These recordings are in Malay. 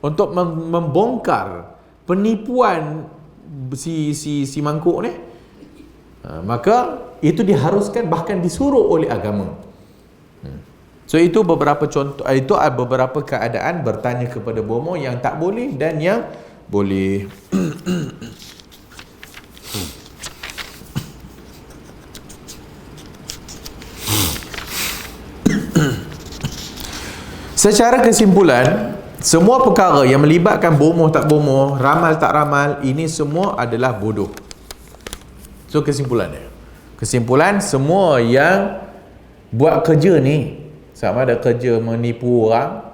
untuk membongkar penipuan si mangkuk ni, maka itu diharuskan, bahkan disuruh oleh agama. So itu beberapa contoh, itu beberapa keadaan bertanya kepada bomoh yang tak boleh dan yang boleh. Secara kesimpulan, semua perkara yang melibatkan bomoh tak bomoh, ramal tak ramal, ini semua adalah bodoh. So kesimpulannya, semua yang buat kerja ni, sama ada kerja menipu orang,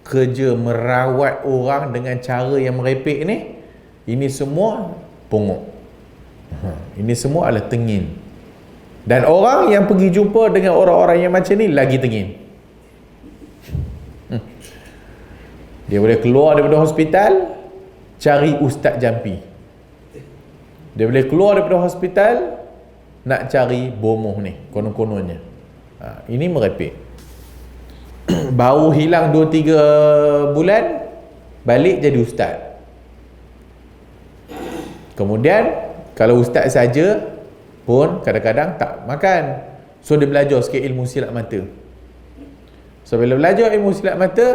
kerja merawat orang dengan cara yang merepek ni, ini semua pongok. Ini semua adalah tengin. Dan orang yang pergi jumpa dengan orang-orang yang macam ni lagi tengin. Dia boleh keluar daripada hospital cari ustaz jampi. Dia boleh keluar daripada hospital nak cari bomoh ni, konon-kononnya. Ini merepek. Baru hilang 2-3 bulan, balik jadi ustaz. Kemudian kalau ustaz saja pun kadang-kadang tak makan. So dia belajar sikit ilmu silat mata. So bila belajar ilmu silat mata,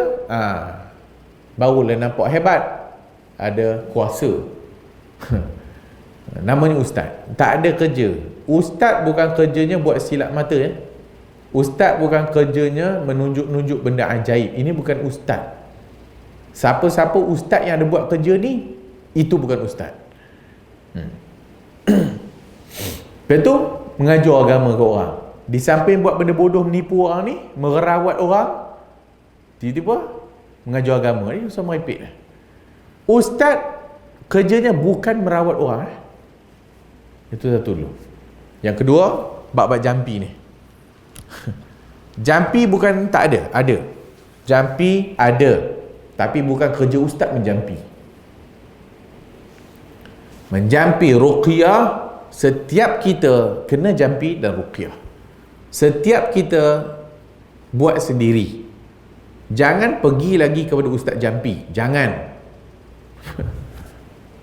barulah nampak hebat, ada kuasa. Namanya ustaz. Tak ada kerja. Ustaz bukan kerjanya buat silat mata ya. Ustaz bukan kerjanya menunjuk-nunjuk benda ajaib. Ini bukan ustaz. Siapa-siapa ustaz yang ada buat kerja ni, itu bukan ustaz. Lepas tu mengajar agama ke orang. Di samping buat benda bodoh menipu orang ni, merawat orang, tiba-tiba mengajar agama ni sama merepek lah. Ustaz kerjanya bukan merawat orang. Itu satu dulu. Yang kedua, bab-bab jampi ni. Jampi bukan tak ada, ada. Jampi ada, tapi bukan kerja ustaz menjampi. Menjampi ruqyah, setiap kita kena jampi dan ruqyah. Setiap kita buat sendiri. Jangan pergi lagi kepada ustaz jampi. Jangan.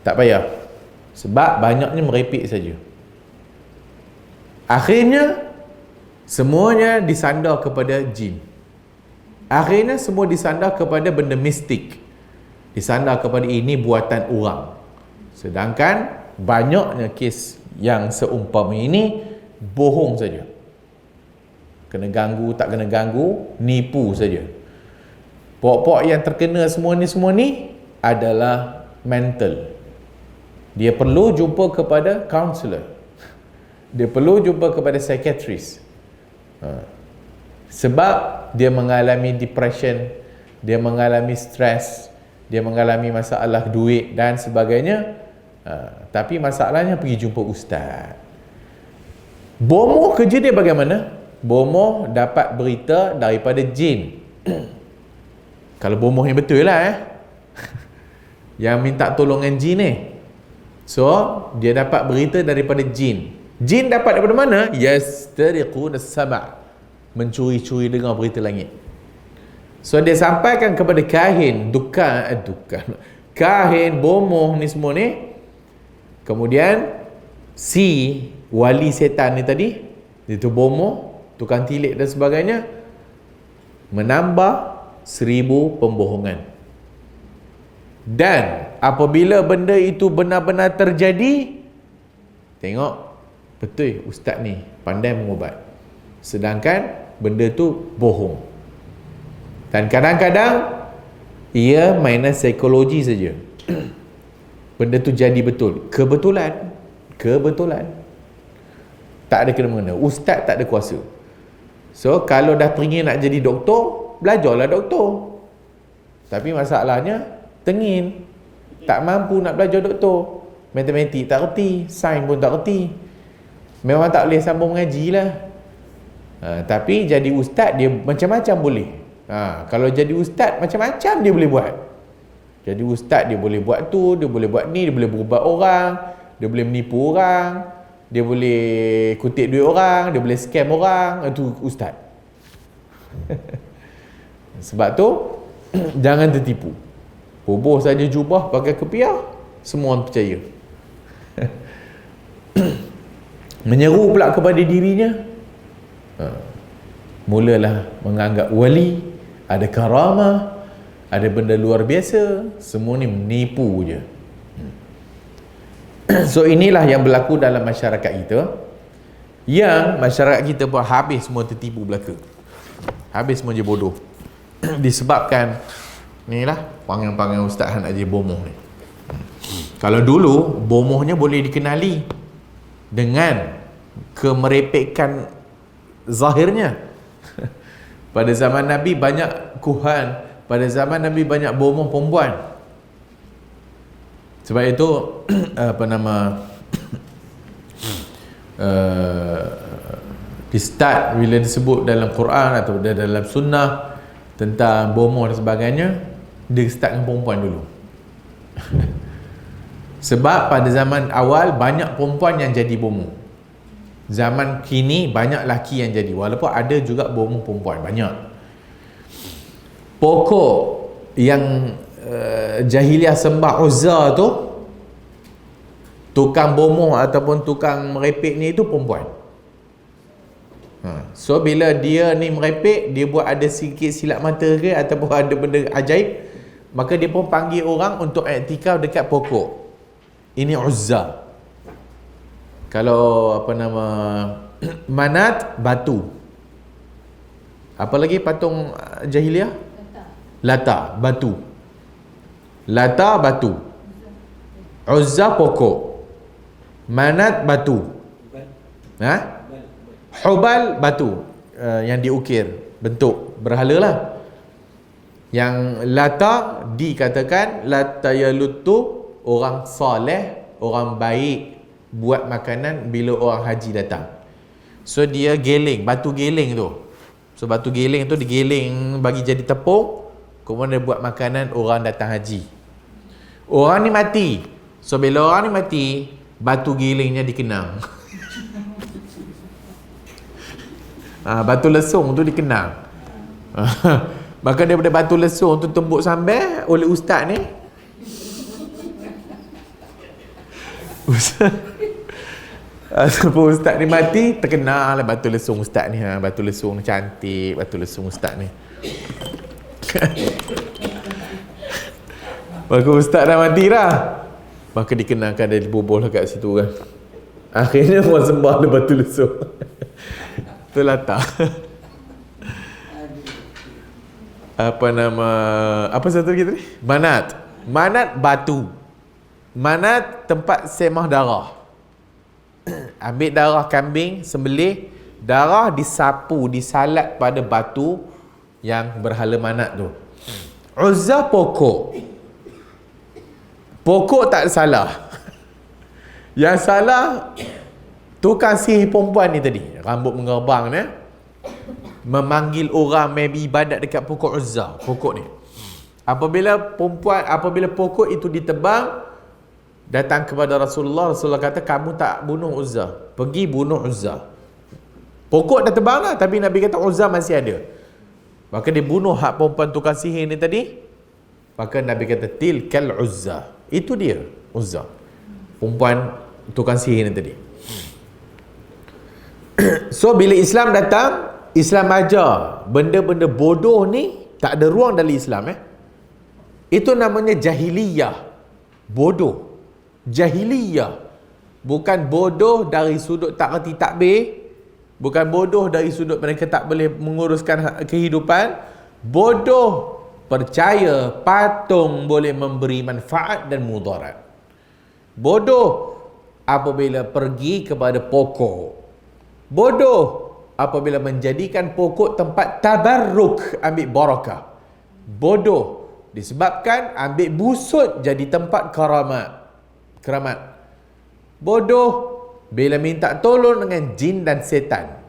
Tak payah. Sebab banyaknya merepek saja. Akhirnya semuanya disandar kepada jin. Akhirnya semua disandar kepada benda mistik. Disandar kepada ini buatan orang. Sedangkan banyaknya kes yang seumpama ini bohong saja. Kena ganggu, tak kena ganggu, nipu saja. Pokok yang terkena semua ni adalah mental. Dia perlu jumpa kepada counselor. Dia perlu jumpa kepada psychiatrist. Sebab dia mengalami depression, dia mengalami stres, dia mengalami masalah duit dan sebagainya. Tapi masalahnya pergi jumpa ustaz. Bomoh kerja dia bagaimana? Bomoh dapat berita daripada jin. Kalau bomoh yang betul lah yang minta tolongan jin ni. So dia dapat berita daripada jin. Jin dapat daripada mana? Yastariqun as-sama', mencuri-curi dengar berita langit. So dia sampaikan kepada kahin, kahin, bomoh ni semua ni. Kemudian si wali setan ni tadi, itu bomoh, tukang tilik dan sebagainya, menambah 1000 pembohongan. Dan apabila benda itu benar-benar terjadi, tengok betul ustaz ni pandai mengubat, sedangkan benda tu bohong. Dan kadang-kadang ia mainan psikologi saja. Benda tu jadi betul, kebetulan tak ada kena-mengena. Ustaz tak ada kuasa. So kalau dah teringin nak jadi doktor, belajarlah doktor. Tapi masalahnya tengin, tak mampu nak belajar doktor. Matematik tak reti, sains pun tak reti. Memang tak boleh sambung mengaji lah. Tapi jadi ustaz dia macam-macam boleh. Kalau jadi ustaz macam-macam dia boleh buat. Jadi ustaz dia boleh buat tu, dia boleh buat ni, dia boleh berubat orang, dia boleh menipu orang, dia boleh kutip duit orang, dia boleh scam orang. Itu ustaz. Sebab tu jangan tertipu. Bubuh saja jubah pakai kepiah, semua orang percaya. Menyeru pula kepada dirinya, mulalah menganggap wali, ada karamah, ada benda luar biasa. Semua ni menipu je. So inilah yang berlaku dalam masyarakat kita, yang masyarakat kita pun habis semua tertipu belaka, habis semua je bodoh. Disebabkan ni lah panggil-panggil Ustaz Han Haji bomoh ni. Kalau dulu bomohnya boleh dikenali dengan kemerepekan zahirnya. Pada zaman Nabi banyak kuhan, pada zaman Nabi banyak bomoh perempuan. Sebab itu di start bila disebut dalam Quran atau dalam sunnah tentang bomoh dan sebagainya, dia start dengan perempuan dulu. Sebab pada zaman awal banyak perempuan yang jadi bomoh. Zaman kini banyak lelaki yang jadi, walaupun ada juga bomoh perempuan, banyak. Pokok yang jahiliah sembah Uzza tu, tukang bomoh ataupun tukang merepek ni, itu perempuan. So bila dia ni merepek, dia buat ada sikit silap mata ke ataupun ada benda ajaib, maka dia pun panggil orang untuk iktikaf dekat pokok. Ini Uzza. Kalau Manat, batu. Apa lagi patung jahiliah? Lata, batu. Lata, batu. Uzza, pokok. Manat, batu. Hubal, batu, yang diukir bentuk berhala lah. Yang Lata dikatakan Lata yalutu, orang soleh, orang baik, buat makanan bila orang haji datang. So dia geling, batu geling tu. So batu geling tu digeling bagi jadi tepung, kemudian dia buat makanan orang datang haji. Orang ni mati. So bila orang ni mati, batu gelingnya dikenang. Batu lesung tu dikenang. Maka daripada batu lesung tu tumbuk sambal oleh ustaz ni. Ataupun ustaz ni mati, terkenal lah batu lesung ustaz ni. Batu lesung ni cantik, batu lesung ustaz ni. Maka ustaz dah mati dah, maka dikenalkan dia dibubuh lah kat situ kan. Akhirnya orang sembah dia batu lesung. Tu Lata. Apa satu lagi tadi? Manat. Manat, batu. Manat, tempat semah darah. Ambil darah kambing, sembelih, darah disapu, disalat pada batu yang berhala Manat tu. Uzza, pokok. Pokok tak salah. Yang salah tukang sihir perempuan ni tadi, rambut mengerbang ni, memanggil orang maybe ibadat dekat pokok Uzza, pokok ni. Apabila pokok itu ditebang, datang kepada Rasulullah kata, kamu tak bunuh Uzza, pergi bunuh Uzza. Pokok dah tebang lah, tapi Nabi kata Uzza masih ada. Maka dia bunuh hak perempuan tukang sihir ni tadi. Maka Nabi kata tilkal Uzza, itu dia Uzza, perempuan tukang sihir ni tadi. So bila Islam datang, Islam ajar benda-benda bodoh ni tak ada ruang dalam Islam. Itu namanya jahiliyah. Bodoh. Jahiliyah. Bukan bodoh dari sudut tak reti takbir, bukan bodoh dari sudut mereka tak boleh menguruskan kehidupan. Bodoh percaya patung boleh memberi manfaat dan mudarat. Bodoh apabila pergi kepada pokok. Bodoh apabila menjadikan pokok tempat tabarruk, ambil barakah. Bodoh disebabkan ambil busut jadi tempat keramat. Bodoh bila minta tolong dengan jin dan setan.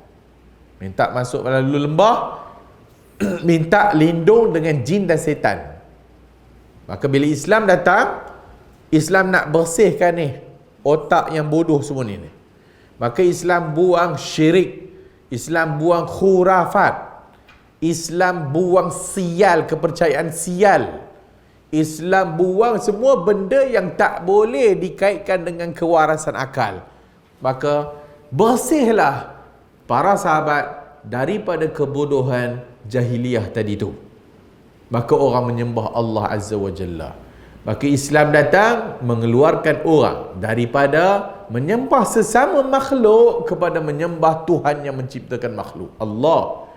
Minta masuk lalu lembah, minta lindung dengan jin dan setan. Maka bila Islam datang, Islam nak bersihkan ni otak yang bodoh semua ni. Maka Islam buang syirik, Islam buang khurafat, Islam buang sial, kepercayaan sial, Islam buang semua benda yang tak boleh dikaitkan dengan kewarasan akal. Maka bersihlah para sahabat daripada kebodohan jahiliyah tadi tu. Maka orang menyembah Allah Azza wa Jalla. Maka Islam datang mengeluarkan orang daripada menyembah sesama makhluk kepada menyembah Tuhan yang menciptakan makhluk, Allah.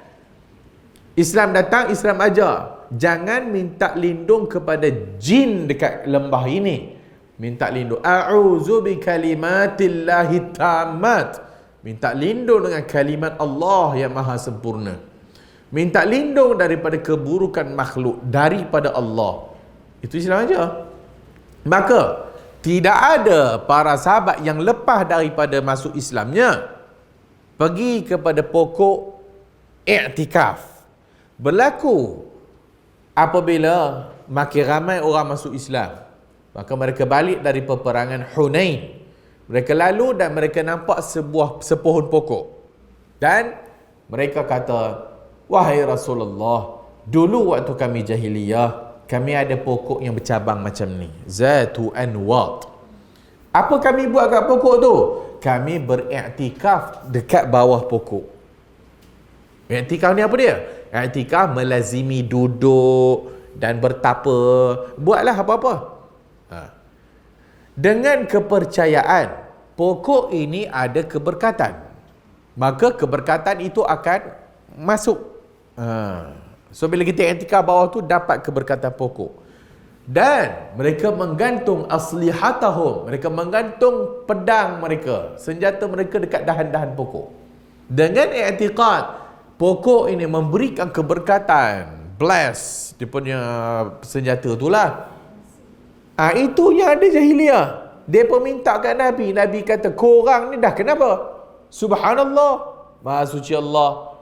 Islam datang, Islam ajar, jangan minta lindung kepada jin dekat lembah ini. Minta lindung, a'udzu bi kalimatillahi tammat. Minta lindung dengan kalimat Allah yang maha sempurna. Minta lindung daripada keburukan makhluk daripada Allah. Itu Islam aja. Maka tidak ada para sahabat yang lepas daripada masuk Islamnya pergi kepada pokok i'tikaf. Berlaku apabila makin ramai orang masuk Islam, maka mereka balik dari peperangan Hunain. Mereka lalu dan mereka nampak sepohon pokok. Dan mereka kata, wahai Rasulullah, dulu waktu kami jahiliyah, kami ada pokok yang bercabang macam ni, Zatu Anwat. Apa kami buat kat pokok tu? Kami beriktikaf dekat bawah pokok. Iktikaf ni apa dia? Iktikaf melazimi duduk dan bertapa. Buatlah apa-apa. Dengan kepercayaan pokok ini ada keberkatan, maka keberkatan itu akan masuk. So bila kita iktikaf bawah tu dapat keberkatan pokok. Dan mereka menggantung aslihatahum, mereka menggantung pedang mereka, senjata mereka dekat dahan-dahan pokok. Dengan i'tiqad pokok ini memberikan keberkatan, bless dia punya senjata itulah. Itu yang ada jahiliyah. Dia pun minta kat Nabi. Nabi kata, korang ni dah kenapa? Subhanallah, Maha suci Allah.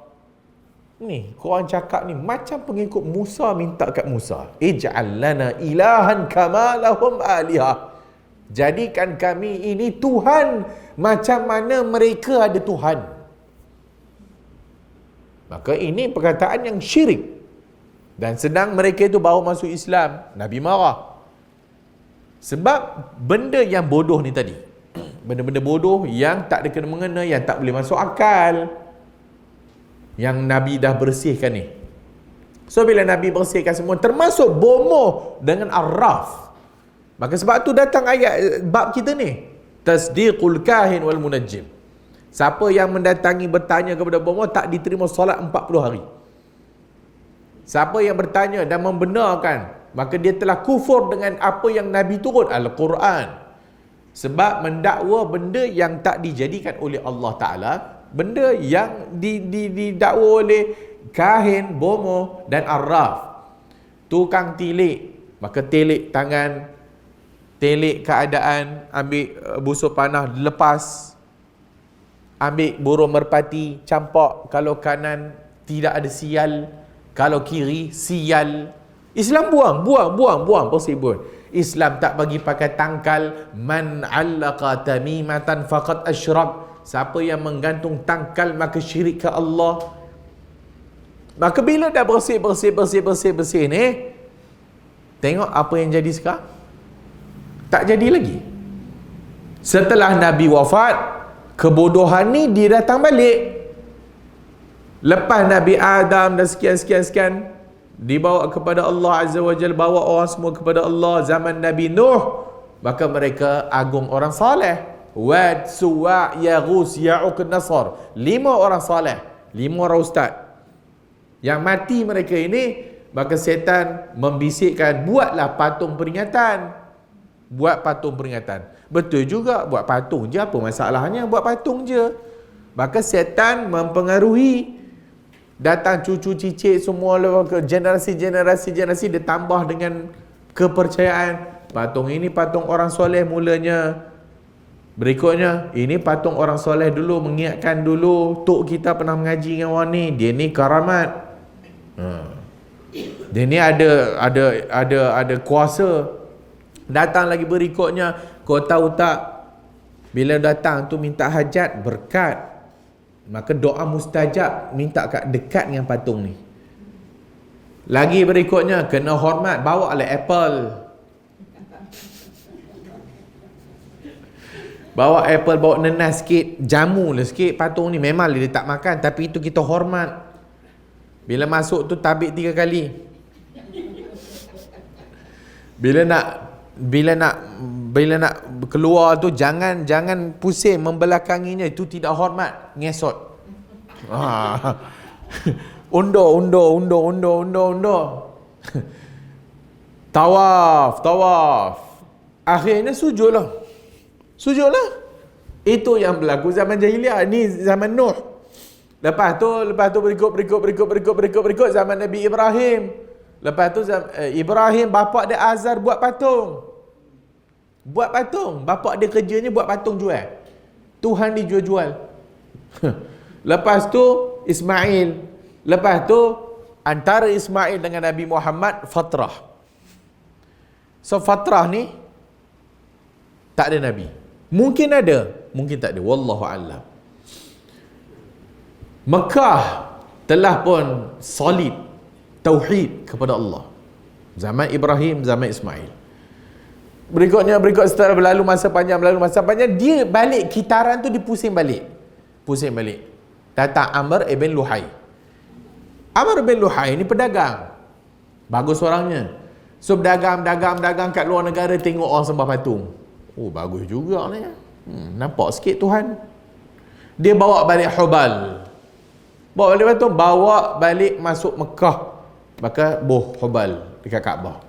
Ni, korang cakap ni macam pengikut Musa minta kat Musa. Ij'al lana ilahan kama lahum alihah. Jadikan kami ini Tuhan macam mana mereka ada Tuhan. Maka ini perkataan yang syirik. Dan sedang mereka itu baru masuk Islam, Nabi marah. Sebab benda yang bodoh ni tadi, benda-benda bodoh yang tak ada kena-mengena, yang tak boleh masuk akal, yang Nabi dah bersihkan ni. So bila Nabi bersihkan semua, termasuk bomoh dengan Ar-Raf, maka sebab tu datang ayat bab kita ni, tasdiqul kahin wal munajjim. Siapa yang mendatangi bertanya kepada bomoh tak diterima solat 40 hari. Siapa yang bertanya dan membenarkan, maka dia telah kufur dengan apa yang Nabi turun, Al-Quran. Sebab mendakwa benda yang tak dijadikan oleh Allah Ta'ala, benda yang didakwa oleh kahin, bomoh dan arraf. Tukang tilik, maka tilik tangan, tilik keadaan, ambil busur panah lepas, ambil burung merpati, campak, kalau kanan tidak ada sial, kalau kiri sial. Islam buang, bersih. Islam tak bagi pakai tangkal. Man 'allaqa tamimatan faqad asyrak. Siapa yang menggantung tangkal maka syirik ke Allah. Maka bila dah bersih ni, tengok apa yang jadi sekarang. Tak jadi lagi. Setelah Nabi wafat, kebodohan ni dia datang balik. Lepas Nabi Adam dan sekian dibawa kepada Allah Azza wa Jalla, bawa orang semua kepada Allah. Zaman Nabi Nuh, maka mereka agung orang saleh. Wad, Suwa', Yaghus, Ya'uq, Nasr. 5 orang saleh, 5 orang ustaz. Yang mati mereka ini, maka setan membisikkan, buatlah patung peringatan. Buat patung peringatan. Betul juga, buat patung je, apa masalahnya? Buat patung je. Maka setan mempengaruhi. Datang cucu cicit semua ke generasi dia tambah dengan kepercayaan. Patung ini patung orang soleh mulanya. Berikutnya, ini patung orang soleh dulu, mengingatkan dulu tok kita pernah mengaji dengan orang ni, dia ni karamat. Dia ni ada kuasa. Datang lagi berikutnya, kau tahu tak, bila datang tu minta hajat, berkat, maka doa mustajab, minta kat dekat dengan patung ni. Lagi berikutnya, kena hormat, bawa oleh Apple. Bawa Apple, bawa nenas sikit, jamu lah sikit patung ni. Memang dia tak makan, tapi itu kita hormat. Bila masuk tu tabik 3 kali. Bila nak keluar tu jangan pusing membelakanginya, itu tidak hormat, ngesot. Undur. Tawaf. Akhirnya sujudlah. Itu yang berlaku zaman jahiliah. Ni zaman Nuh. Lepas tu berikut zaman Nabi Ibrahim. Lepas tu Ibrahim bapak dia Azar buat patung. Bapak dia kerjanya buat patung jual. Tuhan dijual-jual. Lepas tu Ismail. Lepas tu antara Ismail dengan Nabi Muhammad fatrah. So fatrah ni tak ada Nabi. Mungkin ada, mungkin tak ada. Wallahu a'lam. Mekah telah pun solid tauhid kepada Allah. Zaman Ibrahim, zaman Ismail. Berikut setelah berlalu masa panjang, dia balik kitaran tu dipusing balik. Datang Amr ibn Luhai. Amr bin Luhai ni pedagang. Bagus orangnya. So berdagang kat luar negara, tengok orang sembah patung. Oh, bagus juga ni. Nampak sikit Tuhan. Dia bawa balik Hubal. Bawa balik masuk Mekah. Maka Hubal dekat Kaabah.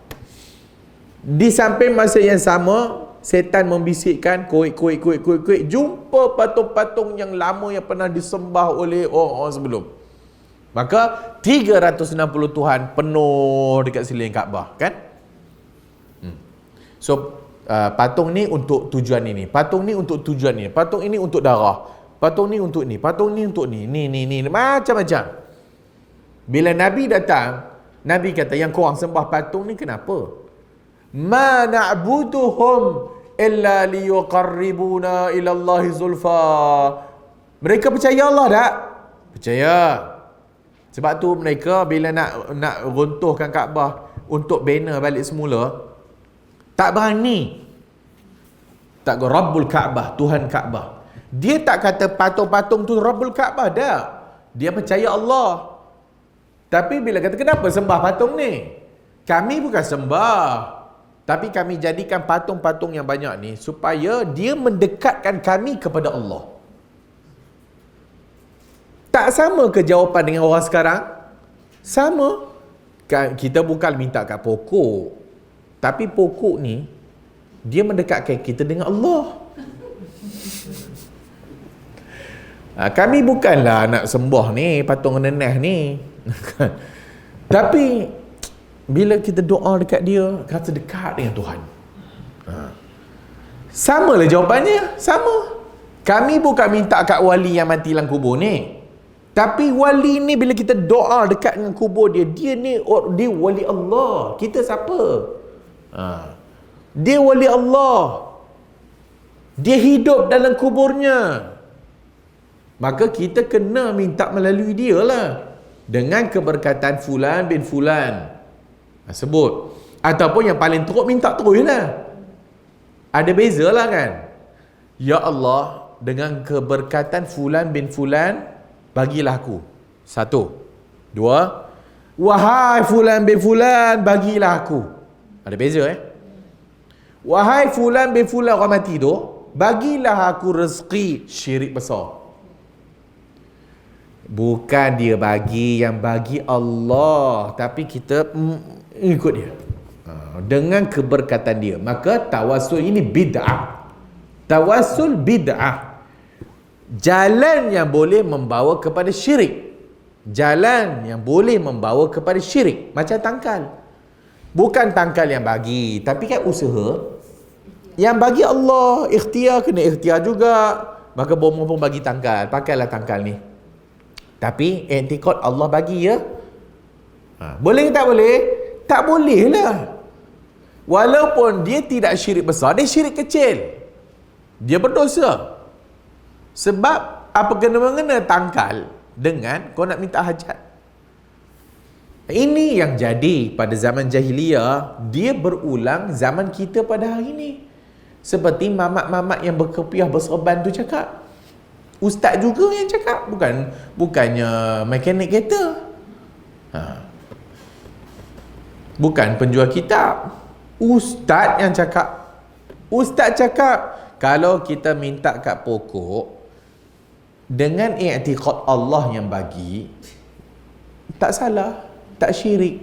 Di samping masa yang sama, setan membisikkan, kuik. Jumpa patung-patung yang lama yang pernah disembah oleh orang-orang sebelum. Maka 360 Tuhan penuh dekat sekeliling Kaabah, kan? So patung ni untuk tujuan ini, patung ni untuk tujuan ini, patung ini untuk darah, patung ni untuk ni, patung ni untuk ni, macam-macam. Bila Nabi datang, Nabi kata, yang korang sembah patung ni kenapa? Ma na'buduhum illa liyuqarribuna ila Allahi zulfa. Mereka percaya Allah tak? Percaya. Sebab tu mereka bila nak runtuhkan Kaabah untuk banner balik semula, tak berani. Tak kata Rabbul Kaabah, Tuhan Kaabah. Dia tak kata patung-patung tu Rabbul Kaabah, dah. Dia percaya Allah. Tapi bila kata, kenapa sembah patung ni? Kami bukan sembah, tapi kami jadikan patung-patung yang banyak ni supaya dia mendekatkan kami kepada Allah. Tak sama ke jawapan dengan orang sekarang? Sama. Kita bukan minta kat pokok, tapi pokok ni dia mendekatkan kita dengan Allah. Kami bukanlah nak sembah ni patung nenek ni. Tapi bila kita doa dekat dia, rasa dekat dengan Tuhan. Sama lah jawapannya. Sama. Kami bukan minta kat wali yang mati dalam kubur ni, tapi wali ni bila kita doa dekat dengan kubur dia, dia wali Allah. Kita siapa? Dia wali Allah. Dia hidup dalam kuburnya. Maka kita kena minta melalui dia lah. Dengan keberkatan fulan bin fulan. Sebut. Ataupun yang paling teruk, minta terus lah. Ada beza lah kan? Ya Allah, dengan keberkatan fulan bin fulan, bagilah aku. 1. 2. Wahai fulan bin fulan, bagilah aku. Ada beza Wahai fulan bin fulan, orang mati tu, bagilah aku rezeki. Syirik besar. Bukan dia bagi, yang bagi Allah, tapi kita ikut dia dengan keberkatan dia. Maka tawassul ini bid'ah. Tawassul bid'ah. Jalan yang boleh membawa kepada syirik. Jalan yang boleh membawa kepada syirik. Macam tangkal. Bukan tangkal yang bagi, tapi kan usaha. Yang bagi Allah, ikhtiar kena ikhtiar juga. Maka bomoh pun bagi tangkal. Pakailah tangkal ni. Tapi i'tiqad Allah bagi ya. Boleh ke tak boleh? Tak boleh lah. Walaupun dia tidak syirik besar, dia syirik kecil. Dia berdosa. Sebab apa kena mengena tangkal dengan kau nak minta hajat? Ini yang jadi pada zaman jahiliyah, dia berulang zaman kita pada hari ini. Seperti mamak-mamak yang berkepiah berserban tu cakap. Ustaz juga yang cakap, bukannya mekanik kereta. Bukan penjual kitab. Ustaz yang cakap. Ustaz cakap, kalau kita minta kat pokok dengan i'tiqad Allah yang bagi, tak salah, tak syirik.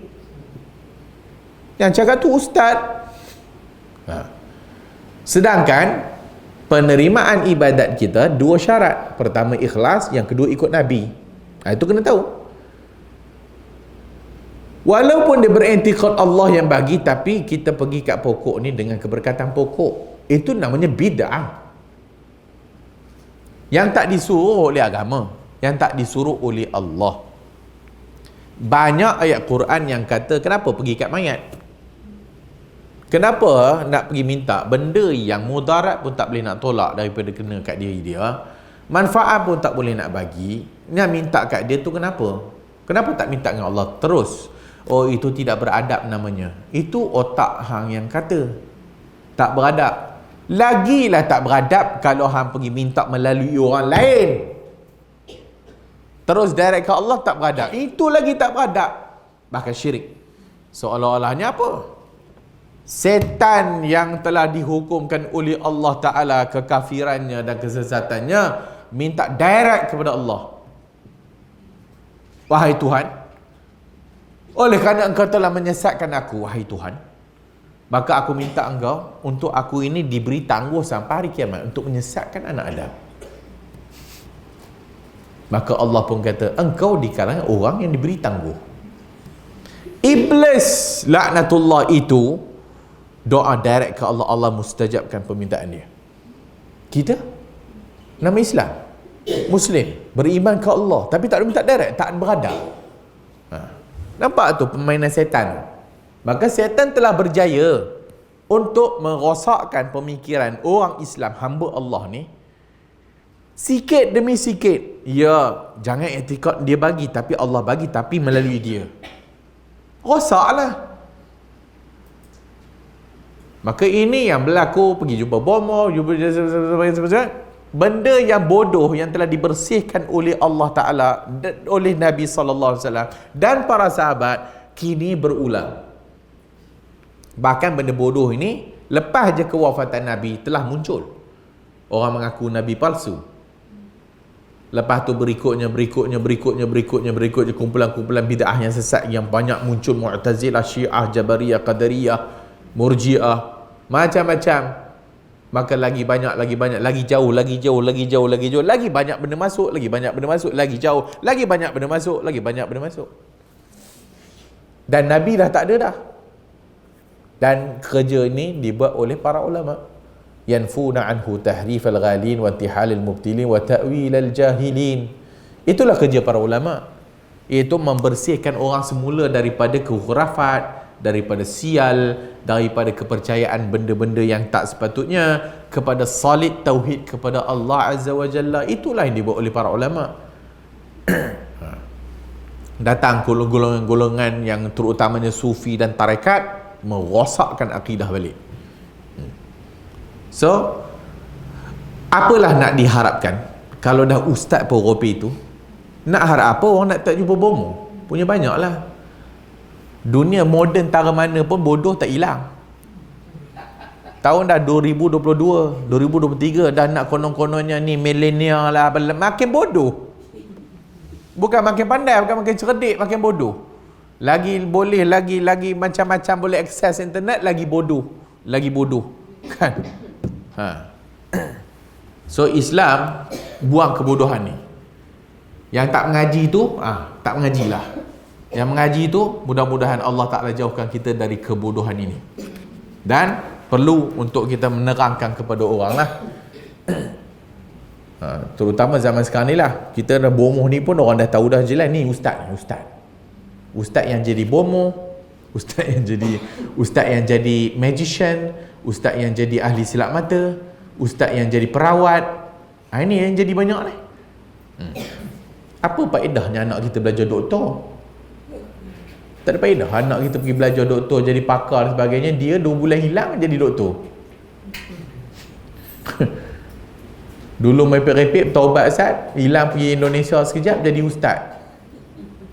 Yang cakap tu ustaz. Sedangkan penerimaan ibadat kita dua syarat. Pertama ikhlas, yang kedua ikut Nabi. Itu kena tahu. Walaupun dia beriktikad Allah yang bagi, tapi kita pergi kat pokok ni dengan keberkatan pokok, itu namanya bid'ah. Yang tak disuruh oleh agama, yang tak disuruh oleh Allah. Banyak ayat Quran yang kata kenapa pergi kat mayat, kenapa nak pergi minta benda yang mudarat pun tak boleh nak tolak daripada kena kat diri dia, manfaat pun tak boleh nak bagi, nak minta kat dia tu kenapa? Kenapa tak minta dengan Allah terus? Oh, itu tidak beradab namanya. Itu otak hang yang kata tak beradab. Lagilah tak beradab kalau hang pergi minta melalui orang lain, terus direct ke Allah, tak beradab. Itu lagi tak beradab, bahkan syirik. Seolah-olahnya apa? Setan yang telah dihukumkan oleh Allah Ta'ala kekafirannya dan kesesatannya minta direct kepada Allah. Wahai Tuhan, oleh kerana engkau telah menyesatkan aku, wahai Tuhan, maka aku minta engkau untuk aku ini diberi tangguh sampai hari kiamat untuk menyesatkan anak Adam. Maka Allah pun kata, engkau di kalangan orang yang diberi tangguh. Iblis laknatullah itu doa direct ke Allah, Allah mustajabkan permintaan dia. Kita nama Islam, Muslim, beriman ke Allah, tapi tak ada minta direct, tak beradab. Nampak tu permainan setan. Maka setan telah berjaya untuk merosakkan pemikiran orang Islam, hamba Allah ni, sikit demi sikit. Ya, jangan etikad dia bagi, tapi Allah bagi, tapi melalui dia. Rosaklah. Maka ini yang berlaku, pergi jumpa bomo, jumpa benda yang bodoh yang telah dibersihkan oleh Allah Ta'ala, oleh Nabi SAW dan para sahabat, kini berulang. Bahkan benda bodoh ini lepas je kewafatan Nabi telah muncul. Orang mengaku Nabi palsu. Lepas tu berikutnya kumpulan-kumpulan bid'ah yang sesat yang banyak muncul, Mu'tazilah, Syiah, Jabariyah, Qadariyah, Murji'ah, macam-macam. Maka lagi banyak, lagi jauh, lagi banyak benda masuk, lagi jauh, lagi banyak benda masuk. Dan Nabi dah tak ada dah. Dan kerja ini dibuat oleh para ulama. Yanfuna anhu tahrifal ghalin wa intihalil mubtilin wa ta'wilal jahilin. Itulah kerja para ulama. Iaitu membersihkan orang semula daripada kehurafat, daripada sial, daripada kepercayaan benda-benda yang tak sepatutnya, kepada solid tauhid kepada Allah Azza wa Jalla. Itulah yang dibuat oleh para ulama. Datang golongan-golongan yang terutamanya sufi dan tarekat merosakkan akidah balik. So, apalah nak diharapkan kalau dah ustaz pun ropi tu? Nak harap apa? Orang nak tak jumpa bomo punya banyak lah. Dunia moden tara mana pun bodoh tak hilang. Tahun dah 2022, 2023 dah nak konon-kononnya ni milenial lah, makin bodoh. Bukan makin pandai, bukan makin cerdik, makin bodoh. Lagi boleh, lagi macam-macam boleh akses internet, lagi bodoh kan. So Islam buang kebodohan ni. Yang tak mengaji tu tak mengajilah. Yang mengaji tu mudah-mudahan Allah Ta'ala jauhkan kita dari kebodohan ini. Dan perlu untuk kita menerangkan kepada orang lah. Terutama zaman sekarang ni lah, kita dah bomoh ni pun orang dah tahu dah jelas ni ustaz yang jadi bomoh, ustaz yang jadi magician, ustaz yang jadi ahli silap mata, ustaz yang jadi perawat. Ini yang jadi banyak ni. Apa faedahnya anak kita belajar doktor? Tak ada faedah anak kita pergi belajar doktor, jadi pakar dan sebagainya, dia 2 bulan hilang jadi doktor. Dulu merepek-repek taubat Ustaz, hilang pergi Indonesia sekejap jadi ustaz.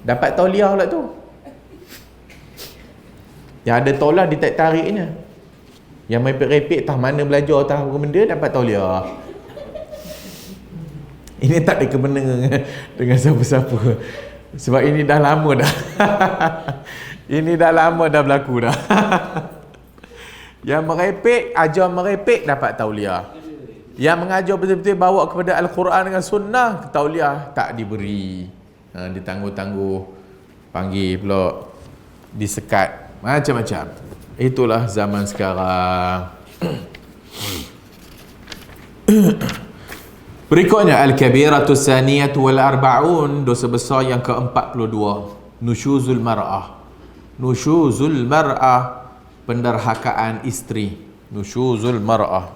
Dapat tauliah pula tu. Yang ada taulah dia tak tariknya. Yang merepek-repek tak mana belajar tak apa benda dapat tauliah. Ini tak ada kena dengan siapa-siapa. Sebab ini dah lama dah. Ini dah lama dah berlaku dah. Yang merepek, ajar merepek dapat tauliah. Yang mengajar betul-betul bawa kepada Al-Quran dengan sunnah, tauliah tak diberi. Ditangguh-tangguh, panggil pula, disekat, macam-macam. Itulah zaman sekarang. Berikutnya al-kabiratu saniyatu wal arba'un, dosa besar yang ke-42, nusyuzul mar'ah. Nusyuzul mar'ah, penderhakaan isteri. Nusyuzul mar'ah.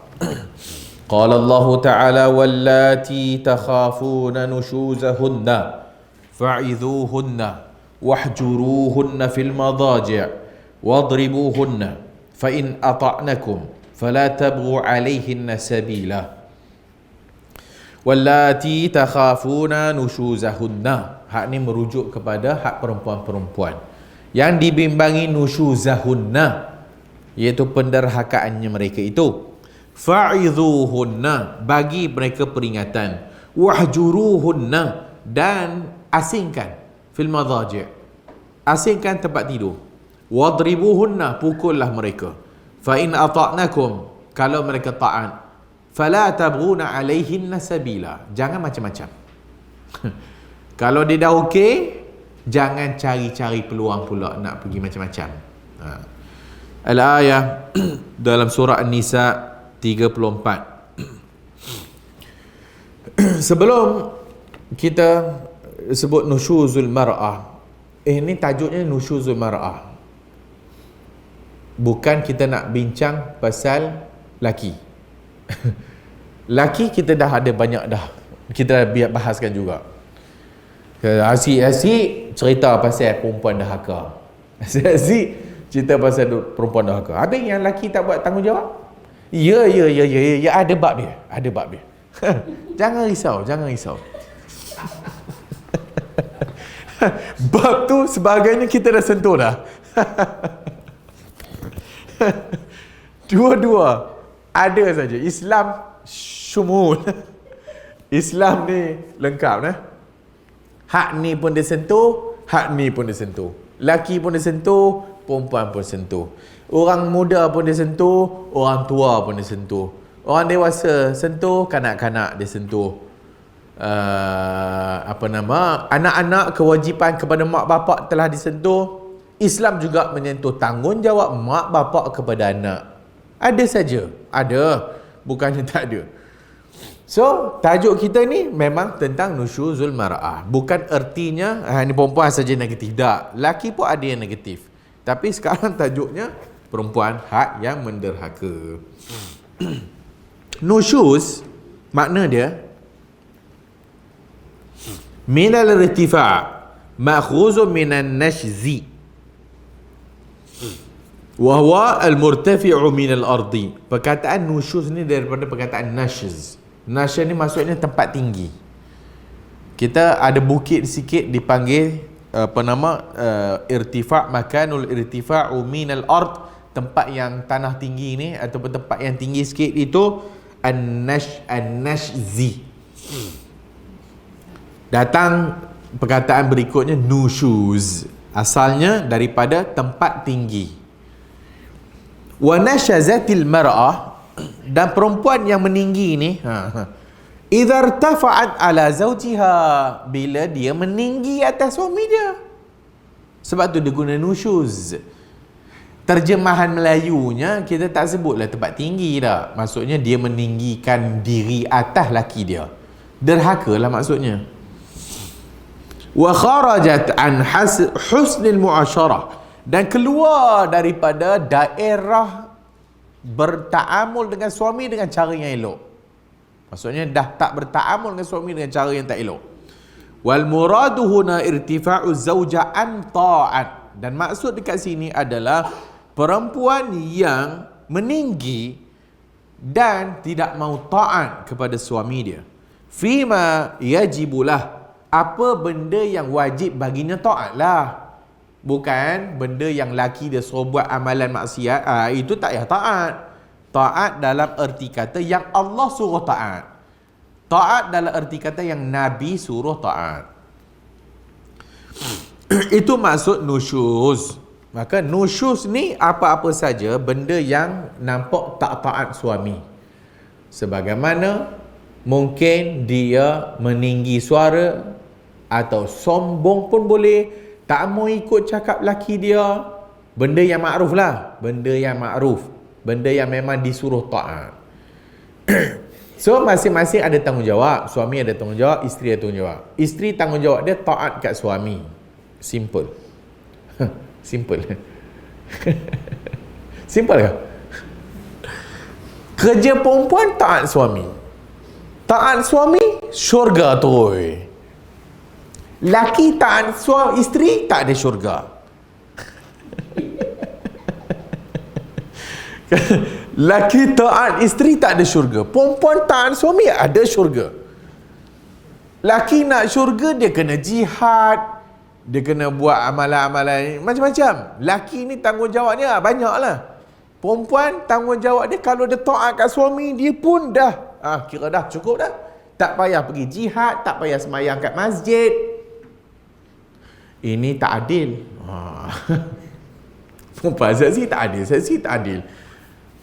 Qala Allah Ta'ala wallati takhafuna nushuzahunna fa'idhuhunna wahjuruhunna fil madaji' wadribuhunna fa in ata'nakum fala tabghu 'alayhinna sabila. Wallati takhafuna nushuzahunna, hak ni merujuk kepada hak perempuan-perempuan yang dibimbangi nushuzahunna, iaitu penderhakaannya mereka itu. Fa'idhuhunna, bagi mereka peringatan. Wahjuruhunna, dan asingkan. Fil madaji', asingkan tempat tidur. Wadribuhunna, pukullah mereka. Fa in ata'nakum, kalau mereka taat, fala tabghuna 'alaihinna sabila, jangan macam-macam. Kalau dia dah okey, jangan cari-cari peluang pula nak pergi macam-macam. Al-ayah dalam surah An-Nisa 34. Sebelum kita sebut nusyuzul mar'ah, ini tajuknya nusyuzul mar'ah. Bukan kita nak bincang pasal laki. Laki kita dah ada banyak dah, kita dah bahaskan juga. Asyik-asyik cerita pasal perempuan dahaka. Asyik-asyik cerita pasal perempuan dahaka. Habis yang laki tak buat tanggungjawab. Ya, ada bab dia. Ada bab dia. Jangan risau. Bab tu sebagainya kita dah sentuh dah. Dua-dua ada saja. Islam syumul. Islam ni lengkap nah. Hak ni pun disentuh, hak ni pun disentuh. Laki pun disentuh, perempuan pun sentuh. Orang muda pun disentuh, orang tua pun disentuh. Orang dewasa sentuh, kanak-kanak disentuh. Anak-anak, kewajipan kepada mak bapak telah disentuh. Islam juga menyentuh tanggungjawab mak bapak kepada anak. Ada saja, ada, bukannya tak ada. So, tajuk kita ni memang tentang nusyuzul mar'ah. Bukan ertinya ni perempuan saja negatif. Tak, laki pun ada yang negatif. Tapi sekarang tajuknya perempuan hak yang menderhaka. Nusyuz makna dia minal irtifa' ma'khuzun minan nashzi wa huwa al-murtafi'u minal ardi. Perkataan nusyuz ni daripada perkataan nashz. Nashz ni maksudnya tempat tinggi. Kita ada bukit sikit dipanggil irtifa', makanul irtifa'u minal ard, tempat yang tanah tinggi ni ataupun tempat yang tinggi sikit itu an-nashzi. Datang perkataan berikutnya nusyuz, asalnya daripada tempat tinggi. Wa nashazatil mar'ah, dan perempuan yang meninggi ni idza irtafa'at ala zawjiha, bila dia meninggi atas suami dia. Sebab tu dia guna nusyuz. Terjemahan Melayunya kita tak sebutlah tempat tinggi dah. Maksudnya dia meninggikan diri atas laki dia. Derhaka lah maksudnya. Wa kharajat an husnil muasyarah, dan keluar daripada daerah bertaamul dengan suami dengan cara yang elok. Maksudnya dah tak bertaamul dengan suami dengan cara yang tak elok. Wal muradu huna irtifa'u zawja an ta'at, Dan maksud dekat sini adalah perempuan yang meninggi dan tidak mau taat kepada suami dia. Fima yajibulah, apa benda yang wajib baginya taatlah. Bukan benda yang laki dia suruh buat amalan maksiat, itu tak payah taat. Taat dalam erti kata yang Allah suruh taat. Taat dalam erti kata yang Nabi suruh taat. Itu maksud nusyuz. Maka nusyuz ni apa-apa saja benda yang nampak tak taat suami. Sebagaimana mungkin dia meninggi suara atau sombong pun boleh, tak mau ikut cakap laki dia. Benda yang makruf lah, benda yang makruf, benda yang memang disuruh taat. So masing-masing ada tanggungjawab. Suami ada tanggungjawab, isteri ada tanggungjawab. Isteri tanggungjawab dia taat kat suami. Simple. Simple. Simple ke? Kerja perempuan taat suami. Taat suami syurga tu. Laki taat suami, isteri tak ada syurga. Laki taat isteri tak ada syurga. Perempuan taat suami ada syurga. Laki nak syurga dia kena jihad, dia kena buat amalan-amalan macam-macam. Laki ni tanggungjawabnya banyaklah. Perempuan tanggungjawab dia kalau dia taat kat suami dia pun dah kira dah cukup dah. Tak payah pergi jihad, tak payah semayang kat masjid. Ini tak adil. Perempuan saksi tak adil, saksi tak adil.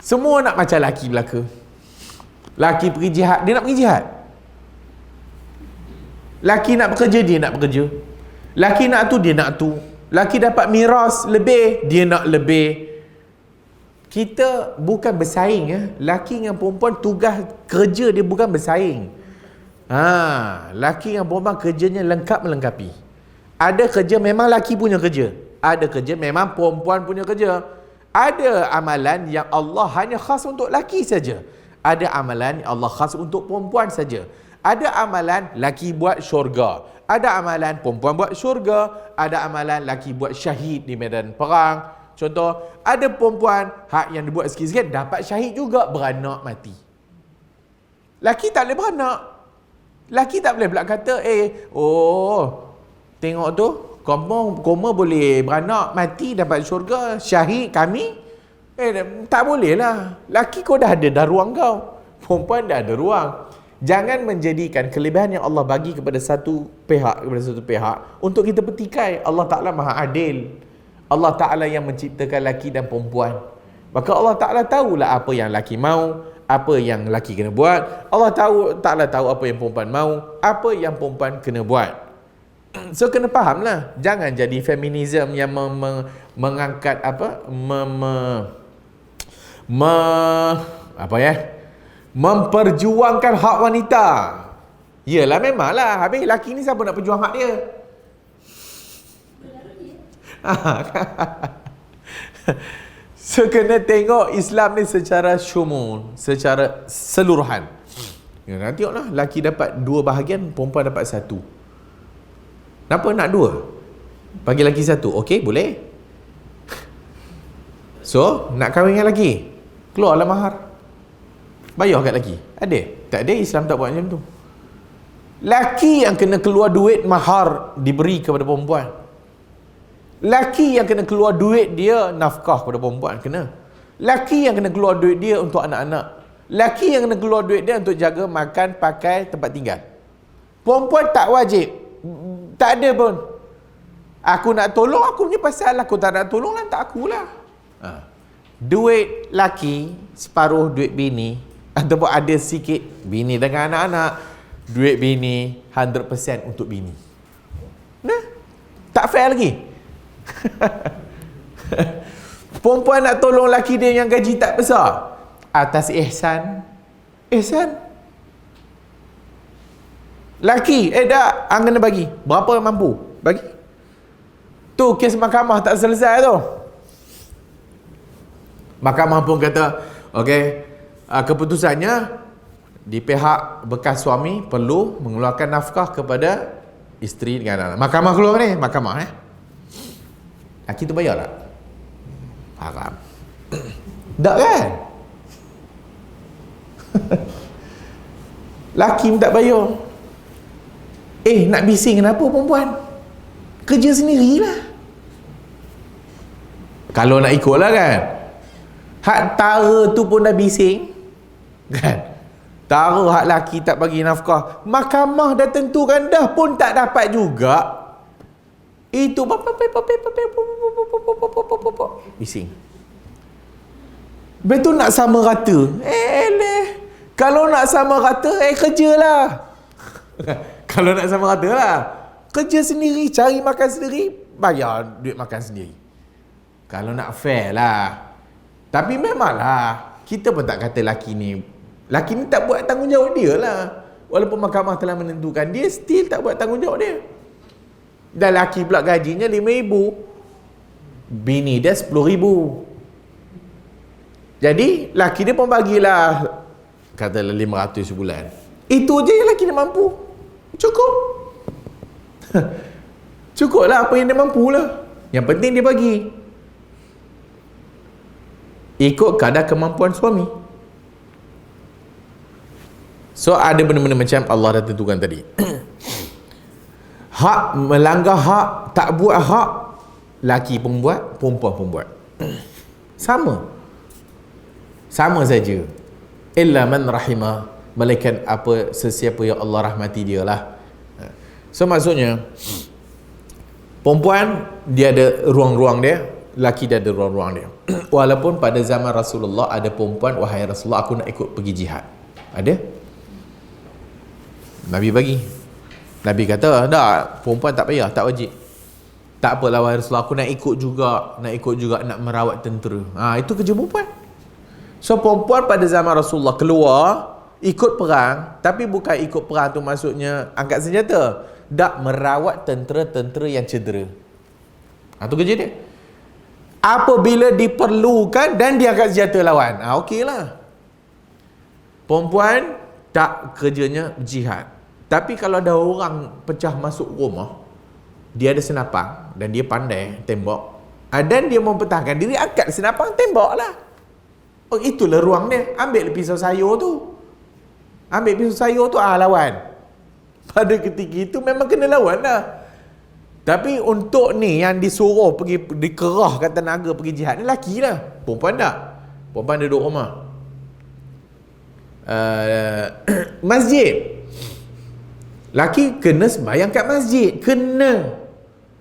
Semua nak macam laki belaka. Laki pergi jihad, dia nak pergi jihad. Laki nak bekerja, dia nak bekerja. Laki nak tu, dia nak tu. Laki dapat miras lebih, dia nak lebih. Kita bukan bersaing ya. Laki dengan perempuan tugas kerja dia bukan bersaing. Laki dengan perempuan kerjanya lengkap melengkapi. Ada kerja memang laki punya kerja, ada kerja memang perempuan punya kerja. Ada amalan yang Allah hanya khas untuk laki saja. Ada amalan yang Allah khas untuk perempuan saja. Ada amalan laki buat syurga, ada amalan perempuan buat syurga, ada amalan laki buat syahid di medan perang. Contoh, ada perempuan hak yang dibuat sikit-sikit dapat syahid juga, beranak mati. Laki tak boleh beranak. Laki tak boleh pula kata tengok tu, koma boleh beranak, mati, dapat syurga, syahid kami. Tak boleh lah. Laki kau dah ada ruang kau. Perempuan dah ada ruang. Jangan menjadikan kelebihan yang Allah bagi kepada satu pihak untuk kita petikai. Allah Ta'ala maha adil. Allah Ta'ala yang menciptakan laki dan perempuan. Maka Allah Ta'ala tahulah apa yang laki mau, apa yang laki kena buat. Allah Ta'ala tahu apa yang perempuan mau, apa yang perempuan kena buat. So kena faham lah. Jangan jadi feminism yang mengangkat memperjuangkan hak wanita. Yelah memanglah. Habis laki ni siapa nak perjuang hak dia? So kena tengok Islam ni secara syumul, secara seluruhan. Nanti tengoklah, laki dapat 2 bahagian, perempuan dapat 1. Kenapa nak 2? Bagi laki 1, okey boleh. So nak kahwin dengan laki, keluarlah mahar, bayar kat laki. Ada? Tak ada. Islam tak buat macam tu. Laki yang kena keluar duit mahar diberi kepada perempuan. Laki yang kena keluar duit dia nafkah kepada perempuan, kena. Laki yang kena keluar duit dia untuk anak-anak. Laki yang kena keluar duit dia untuk jaga makan, pakai, tempat tinggal. Perempuan tak wajib. Tak ada pun. Aku nak tolong, aku punya pasal. Aku tak nak tolong, tak akulah. Duit laki separuh duit bini, ataupun ada sikit bini dengan anak-anak, duit bini 100% untuk bini. Nah, tak fair lagi. Perempuan nak tolong laki dia yang gaji tak besar, atas ihsan. Laki dah kena bagi berapa mampu bagi. Tu kes mahkamah tak selesai tu. Mahkamah pun kata okey, keputusannya di pihak bekas suami perlu mengeluarkan nafkah kepada isteri dengan anak. Mahkamah keluar ni, mahkamah Laki tu bayar tak? Haram. Tak kan? Laki tak bayar. Nak bising kenapa perempuan? Kerja sendirilah. Kalau nak ikutlah kan. Hak tara tu pun dah bising. Kan? Tara hak laki tak bagi nafkah. Mahkamah dah tentukan dah pun tak dapat juga. Itu bising. Betul nak sama rata. Kalau nak sama rata, kerjalah. Kalau nak sama rata lah. Kerja sendiri, cari makan sendiri, bayar duit makan sendiri. Kalau nak fair lah. Tapi memanglah, kita pun tak kata laki ni tak buat tanggungjawab dia lah. Walaupun mahkamah telah menentukan, dia still tak buat tanggungjawab dia. Dan laki pula gajinya RM5,000, bini dia RM10,000. Jadi laki dia pun bagilah katalah RM500 sebulan. Itu je yang laki dia mampu. Cukup. Cukuplah apa yang dia mampu lah. Yang penting dia bagi. Ikut kadar kemampuan suami. So ada benda-benda macam Allah dah tentukan tadi. Hak, melanggar hak, tak buat hak, laki pun buat, perempuan pun buat. Sama saja. Illa man rahimah, melainkan apa sesiapa yang Allah rahmati dia lah. So maksudnya, perempuan dia ada ruang-ruang dia, laki dia ada ruang-ruang dia. Walaupun pada zaman Rasulullah ada perempuan, wahai Rasulullah, aku nak ikut pergi jihad. Ada? Nabi bagi. Nabi kata, tak, perempuan tak payah, tak wajib. Tak apalah wahai Rasulullah, aku nak ikut juga nak merawat tentera. Itu kerja perempuan. So perempuan pada zaman Rasulullah keluar ikut perang, tapi bukan ikut perang tu maksudnya angkat senjata. Tak, merawat tentera-tentera yang cedera. Itu kerja dia. Apabila diperlukan dan dia angkat senjata lawan, okeylah. Perempuan tak kerjanya jihad. Tapi kalau ada orang pecah masuk rumah, dia ada senapang dan dia pandai tembak, dan dia mempertahankan diri, angkat senapang, tembak lah. Itulah ruang dia. Ambil pisau sayur tu, lawan. Pada ketika itu memang kena lawan lah. Tapi untuk ni yang disuruh pergi, dikerahkan tenaga pergi jihad ni laki lah. Perempuan tak. Perempuan duduk rumah. Masjid, laki kena sembahyang kat masjid, kena.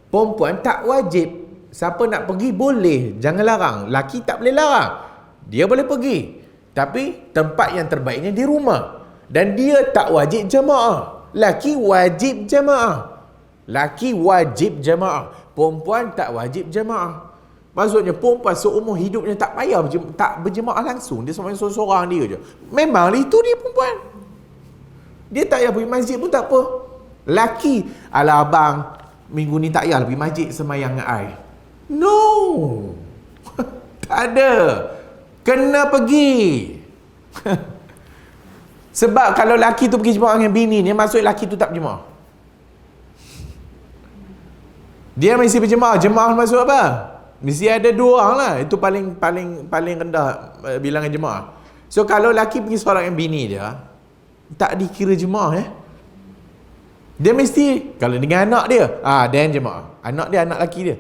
Perempuan tak wajib. Siapa nak pergi boleh, jangan larang. Laki tak boleh larang, dia boleh pergi, tapi tempat yang terbaiknya di rumah. Dan dia tak wajib jemaah. Laki wajib jemaah. Perempuan tak wajib jemaah. Maksudnya perempuan seumur hidupnya tak payah tak berjemaah langsung. Dia seorang-seorang dia je. Memang itu dia perempuan. Dia tak payah pergi masjid pun tak apa. Laki, alah abang, minggu ni tak payah pergi masjid semayang dengan I. No. Tak ada. Kena pergi. Sebab kalau laki tu pergi jemaah dengan bini ni, maksud laki tu tak berjemaah. Dia mesti berjemaah. Jemaah maksud apa? Mesti ada 2 orang lah. Itu paling rendah bilangan jemaah. So kalau laki pergi solat dengan bini dia, tak dikira jemaah. Dia mesti, kalau dengan anak dia, dan jemaah. Anak dia, anak laki dia,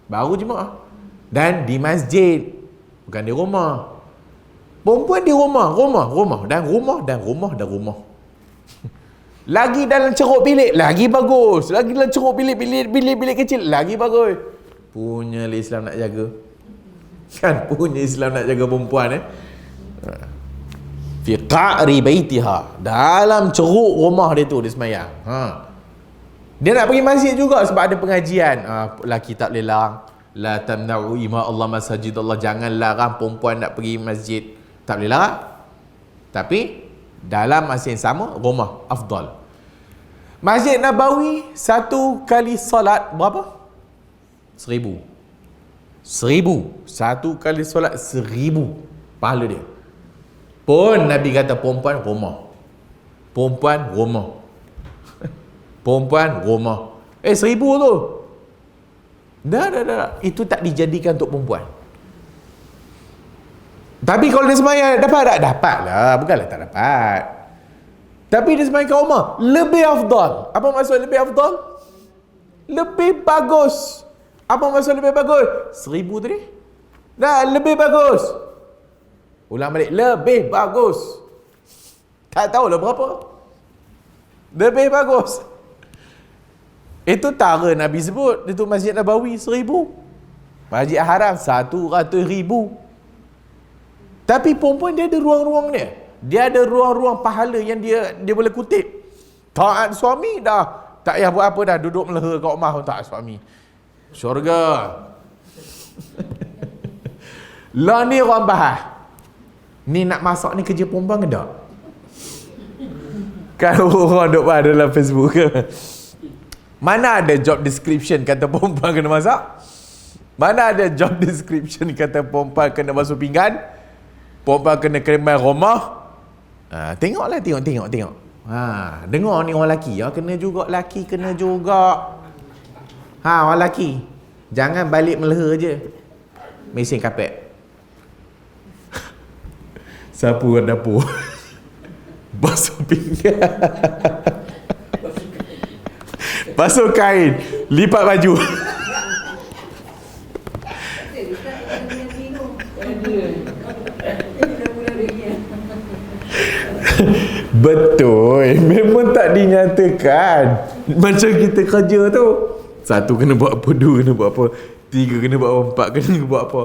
baru jemaah. Dan di masjid, bukan di rumah. Perempuan di rumah. Lagi dalam ceruk bilik, lagi bagus. Lagi dalam ceruk bilik kecil, lagi bagus. Punya Islam nak jaga. Kan punya Islam nak jaga perempuan. Fi qa'ri baitiha, dalam ceruk rumah dia tu dia semayang. Dia nak pergi masjid juga sebab ada pengajian. Laki tak boleh larang. La tamna'u ima Allah masajid Allah. Jangan larang perempuan nak pergi masjid. Tak boleh larang. Tapi dalam masa yang sama, rumah afdal. Masjid Nabawi, 1 kali salat berapa? 1,000. 1 kali solat 1,000 pahala dia. Pun Nabi kata perempuan rumah. 1,000 tu. Dah. Itu tak dijadikan untuk perempuan. Tapi kalau dia sembahyang dapat tak? Dapat lah. Bukanlah tak dapat. Tapi dia sembahyang kat rumah, lebih afdal. Apa maksud lebih afdal? Lebih bagus. Apa maksud lebih bagus? 1000 tadi? Dah, lebih bagus. Ulang balik. Lebih bagus. Tak tahulah berapa. Lebih bagus. Itu tara Nabi sebut. Itu Masjid Nabawi 1000. Masjid Haram 100,000. Tapi perempuan dia ada ruang-ruang dia. Dia ada ruang-ruang pahala yang dia boleh kutip. Taat suami dah. Tak payah buat apa dah. Duduk meleha kat rumah pun taat suami. Syurga. Lah ni orang bahas. Ni nak masak ni kerja perempuan ke tak? Kalau orang duk bahas dalam Facebook ke? Mana ada job description kata perempuan kena masak? Mana ada job description kata perempuan kena basuh pinggan? Perempuan kena kemar rumah? Tengoklah, tengok. Dengar ni orang lelaki. Kena juga lelaki, kena juga. Orang lelaki. Jangan balik meleha je. Mesin kapet. Sapu dapur. Basuh pinggan. Basuh kain. Lipat baju. Betul. Memang tak dinyatakan. Macam kita kerja tu. 1 kena buat apa, 2 kena buat apa, 3 kena buat apa, 4 kena buat apa.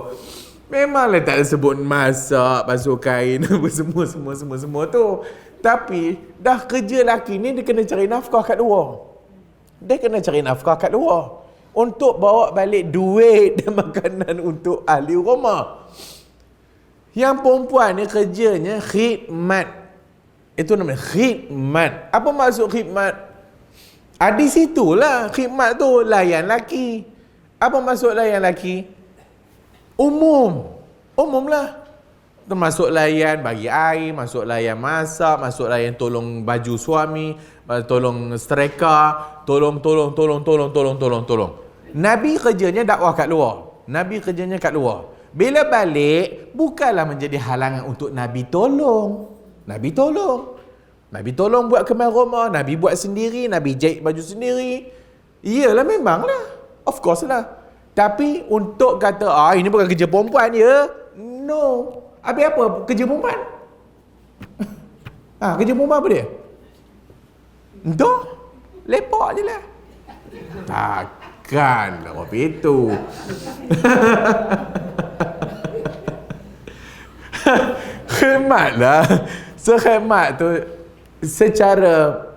Memanglah tak ada sebut masak, basuh kain, semua tu. Tapi dah kerja lelaki ni dia kena cari nafkah kat luar. Dia kena cari nafkah kat luar untuk bawa balik duit dan makanan untuk ahli rumah. Yang perempuan ni kerjanya khidmat. Itu namanya khidmat. Apa maksud khidmat? Di situlah khidmat tu layan laki. Apa maksud layan laki? Umum lah. Termasuk layan bagi air, masuk layan masak, masuk layan tolong baju suami, tolong setrika, tolong. Nabi kerjanya dakwah kat luar. Nabi kerjanya kat luar. Bila balik, bukanlah menjadi halangan untuk Nabi tolong. Nabi tolong buat kemar rumah, Nabi buat sendiri, Nabi jahit baju sendiri. Iyalah, memanglah. Of course lah. Tapi untuk kata, ini bukan kerja perempuan ya. No. Habis apa? Kerja perempuan? Kerja perempuan apa dia? Entah. Lepak je lah. Takkan lah apa itu. Khidmat lah. Khidmat tu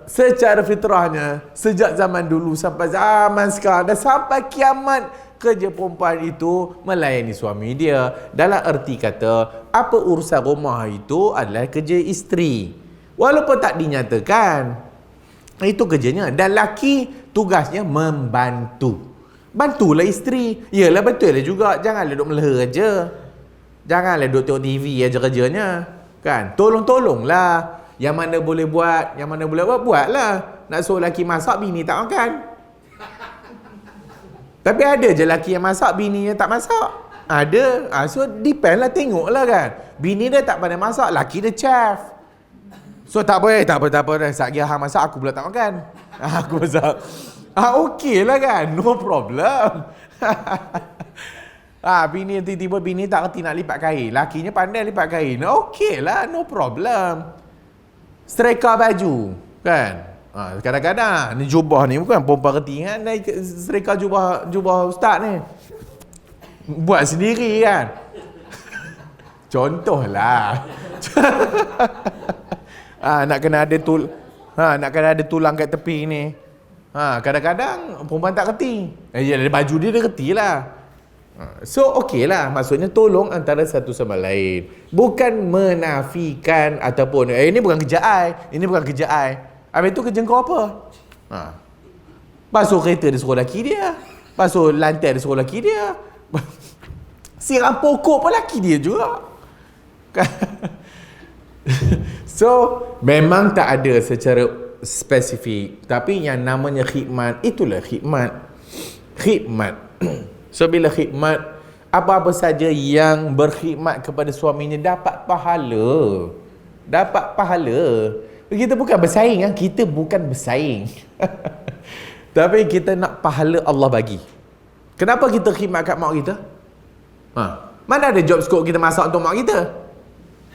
secara fitrahnya sejak zaman dulu sampai zaman sekarang dan sampai kiamat, kerja perempuan itu melayani suami dia. Dalam erti kata, apa urusan rumah itu adalah kerja isteri. Walaupun tak dinyatakan, itu kerjanya. Dan laki tugasnya membantu. Bantulah isteri. Yalah, betul lah juga. Janganlah duduk meleha aja. Janganlah duduk tengok TV aja kerjanya. Kan? Tolong-tolonglah. Yang mana boleh buat, buatlah. Nak suruh lelaki masak, bini tak makan. Tapi ada je lelaki yang masak, bini yang tak masak. Ada. So depend lah, tengoklah kan. Bini dia tak pandai masak, lelaki dia chef. So tak apa. Satria hang masak, aku pula tak makan. Aku masak. Okey lah kan. No problem. Bini tiba-tiba bini tak kerti nak lipat kain. Lakinya pandai lipat kain. Okey lah, no problem. Setrika baju kan. Kadang-kadang ni jubah ni bukan perempuan kerti kan. Setrika jubah ustaz ni. Buat sendiri kan. Contohlah. Nak kena ada tulang kat tepi ni. Kadang-kadang perempuan tak kerti. Baju dia kerti lah. So okey lah. Maksudnya tolong antara satu sama lain. Bukan menafikan ataupun ini bukan kerja I. Ini bukan kerja I. Habis tu kerja kau apa? Basuh kereta dia suruh laki dia. Basuh lantai dia suruh laki dia. Siram pokok pun laki dia juga. So memang tak ada secara spesifik. Tapi yang namanya khidmat, itulah khidmat. Khidmat. So bila khidmat, apa-apa saja yang berkhidmat kepada suaminya dapat pahala. Dapat pahala. Kita bukan bersaing, kita bukan bersaing. Tapi kita nak pahala Allah bagi. Kenapa kita khidmat kat mak kita? Mana ada job scope kita masak untuk mak kita?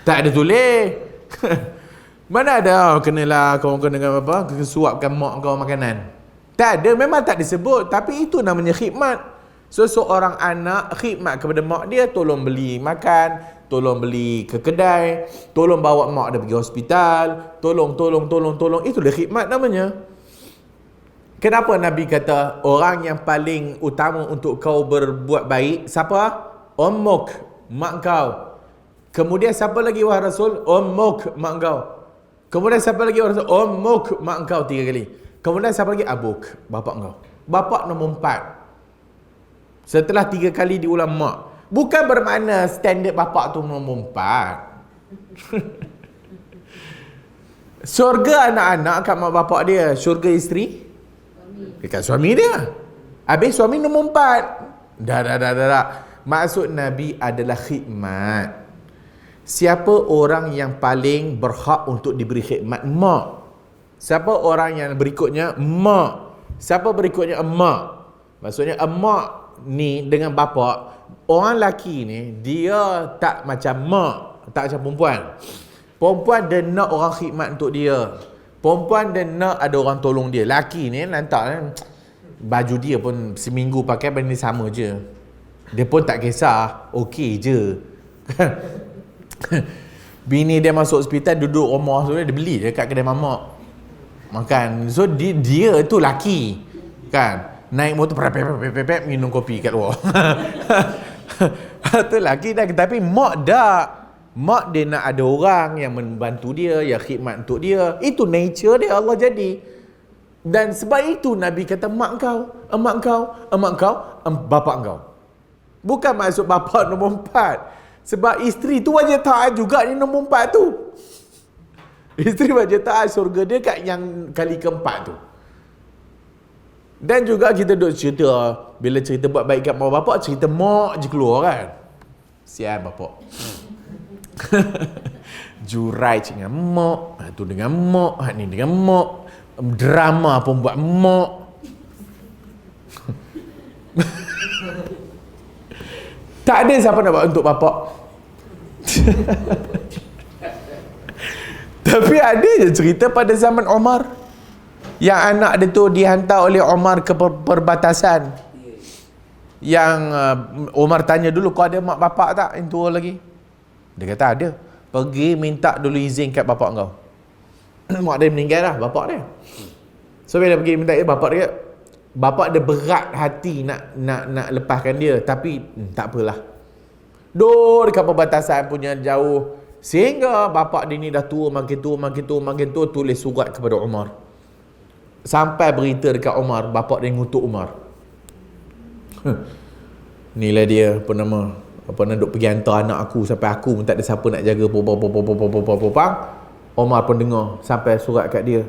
Tak ada tulis. Mana ada kenalah kau kena apa, suapkan mak kau makanan. Tak ada, memang tak disebut. Tapi itu namanya khidmat. So seorang anak khidmat kepada mak dia, tolong beli makan, tolong beli ke kedai, tolong bawa mak dia pergi hospital, tolong. Itu dah khidmat namanya. Kenapa Nabi kata orang yang paling utama untuk kau berbuat baik siapa? Ummuk, mak kau. Kemudian siapa lagi wahai Rasul? Ummuk, mak kau. Kemudian siapa lagi wahai Rasul? Ummuk, mak kau 3 kali. Kemudian siapa lagi? Abuk, bapak kau. Bapak nombor 4. Setelah 3 kali diulang mak. Bukan bermakna standard bapak tu nombor 4. Syurga anak-anak kat mak bapak dia. Syurga isteri dekat suami dia. Habis suami nombor 4. Dah. Maksud Nabi adalah khidmat. Siapa orang yang paling berhak untuk diberi khidmat? Mak. Siapa orang yang berikutnya? Mak. Siapa berikutnya? Emak. Maksudnya emak ni dengan bapa, orang lelaki ni dia tak macam mak, tak macam perempuan. Perempuan dia nak orang khidmat untuk dia. Perempuan dia nak ada orang tolong dia. Lelaki ni lantak baju dia pun seminggu pakai benda sama je. Dia pun tak kisah, okey je. Bini dia masuk hospital, duduk rumah tu dia beli je kat kedai mamak makan. So dia tu lelaki kan. Naik motor pep minum kopi kat luar. Tu lagi dah. Tapi mak dak. Mak dia nak ada orang yang membantu dia, yang khidmat untuk dia. Itu nature dia Allah jadi. Dan sebab itu Nabi kata mak kau, emak kau, bapak kau. Bukan maksud bapak nombor 4. Sebab isteri tu wajib taat juga ni nombor 4 tu. Isteri wajib taat, syurga dia kat yang kali keempat tu. Dan juga kita duk cerita, bila cerita buat baik kat mak bapak, cerita mak je keluar kan. Sian bapak. Jurai dengan mak, tu dengan mak, ni dengan mak. Drama pun buat mak. Tak ada siapa nak buat untuk bapak. Tapi ada je cerita pada zaman Umar. Yang anak dia tu dihantar oleh Umar ke perbatasan. Yang Umar tanya dulu, kau ada mak bapak tak yang tua lagi? Dia kata ada. Pergi minta dulu izin kat bapak kau. Mak dia meninggal dah, bapak dia. So bila pergi minta bapak dia berat hati nak lepaskan dia. Tapi tak apalah. Dekat perbatasan punya jauh. Sehingga bapak dia ni dah tua, makin tua, tulis surat kepada Umar. Sampai berita dekat Umar, bapak dia ngutuk Umar. Inilah dia apa nama duk pergi hantar anak aku sampai aku pun tak ada siapa nak jaga. Umar pun dengar sampai surat kat dia.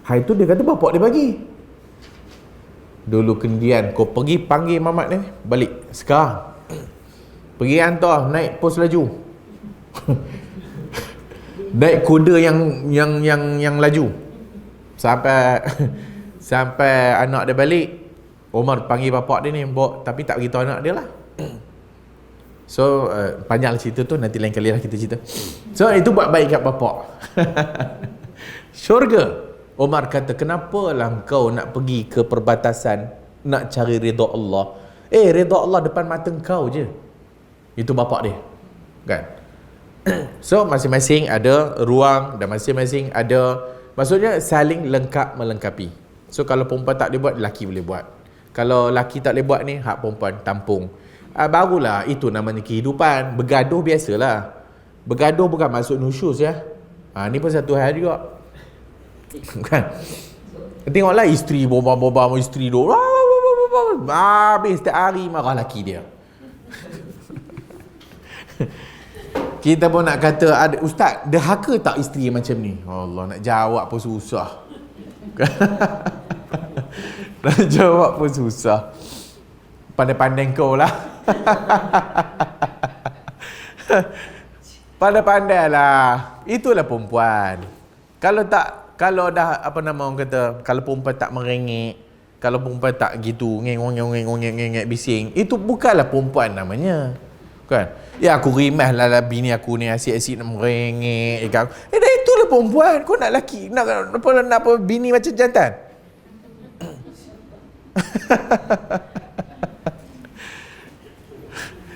Hari tu dia kata bapak dia bagi. Dulu kemudian kau pergi panggil mamat ni balik sekarang. Pergi hantar naik pos laju. Naik kuda yang laju. Sampai anak dia balik, Umar panggil bapak dia ni, tapi tak beritahu anak dia lah. So panjang cerita tu, nanti lain kali lah kita cerita. So itu buat baik kat bapak. Syurga. Umar kata, kenapa lah kau nak pergi ke perbatasan nak cari redha Allah? Redha Allah depan mata kau je. Itu bapak dia kan. So masing-masing ada ruang dan masing-masing ada, maksudnya saling lengkap melengkapi. So kalau perempuan tak boleh buat, lelaki boleh buat. Kalau lelaki tak boleh buat ni, hak perempuan tampung. Barulah itu namanya kehidupan. Bergaduh biasalah. Bergaduh bukan maksud nusyus ya. Ni pun satu hal juga. Kan? Tengoklah isteri boba-boba isteri tu. Habis setiap hari marah lelaki dia. Kita pun nak kata, Ustaz, derhaka tak isteri macam ni? Allah, nak jawab pun susah. Nak jawab pun susah. Pandai-pandai kau lah. Pandai-pandai lah. Itulah perempuan. Kalau dah apa nama orang kata, kalau perempuan tak merengek, kalau perempuan tak gitu ngeng bising, itu bukanlah perempuan namanya. Kan? Ya aku rimas lah bini aku ni asyik-asyik nak merengek dah itulah perempuan. Kau nak laki, nak apa bini macam jantan?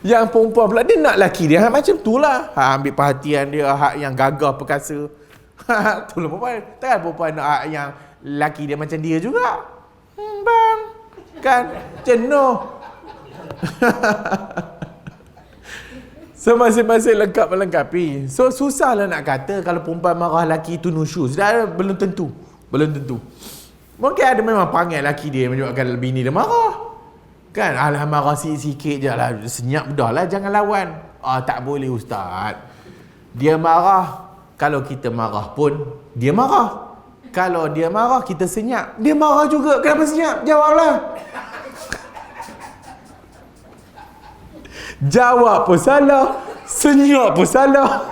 Yang perempuan pula dia nak laki dia macam tu lah. Ambil perhatian dia, hak yang gagah perkasa. Itulah perempuan. Takkan perempuan nak hak yang laki dia macam dia juga. Bang. Kan? Jenuh. So masing-masing lengkap melengkapi. So susahlah nak kata kalau perempuan marah laki tu nusyus. Dah belum tentu. Mungkin ada memang panggil laki dia menyebabkan bini dia marah. Kan? Alah marah sikit-sikit je lah. Senyap dah lah, jangan lawan. Tak boleh ustaz. Dia marah. Kalau kita marah pun, dia marah. Kalau dia marah, kita senyap. Dia marah juga. Kenapa senyap? Jawablah. Jawab pun salah. Senyap pun salah.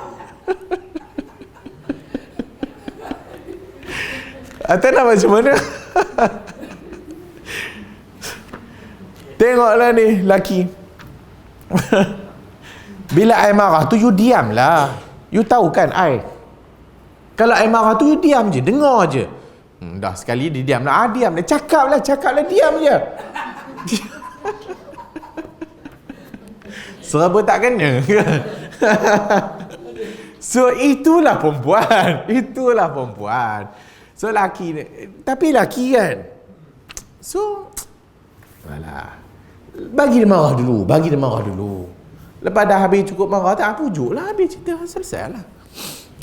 Atau nak macam mana? Tengoklah ni laki. Bila I marah tu you diam lah. You tahu kan I. Kalau I marah tu you diam je, dengar je. Dah sekali dia diam lah. Diam lah. Cakap lah diam je. Serba tak kena. So itulah perempuan. So laki ni. Tapi laki kan. So alah. Bagi dia marah dulu. Lepas dah habis cukup marah, tak pujuk lah, habis cerita, selesai lah.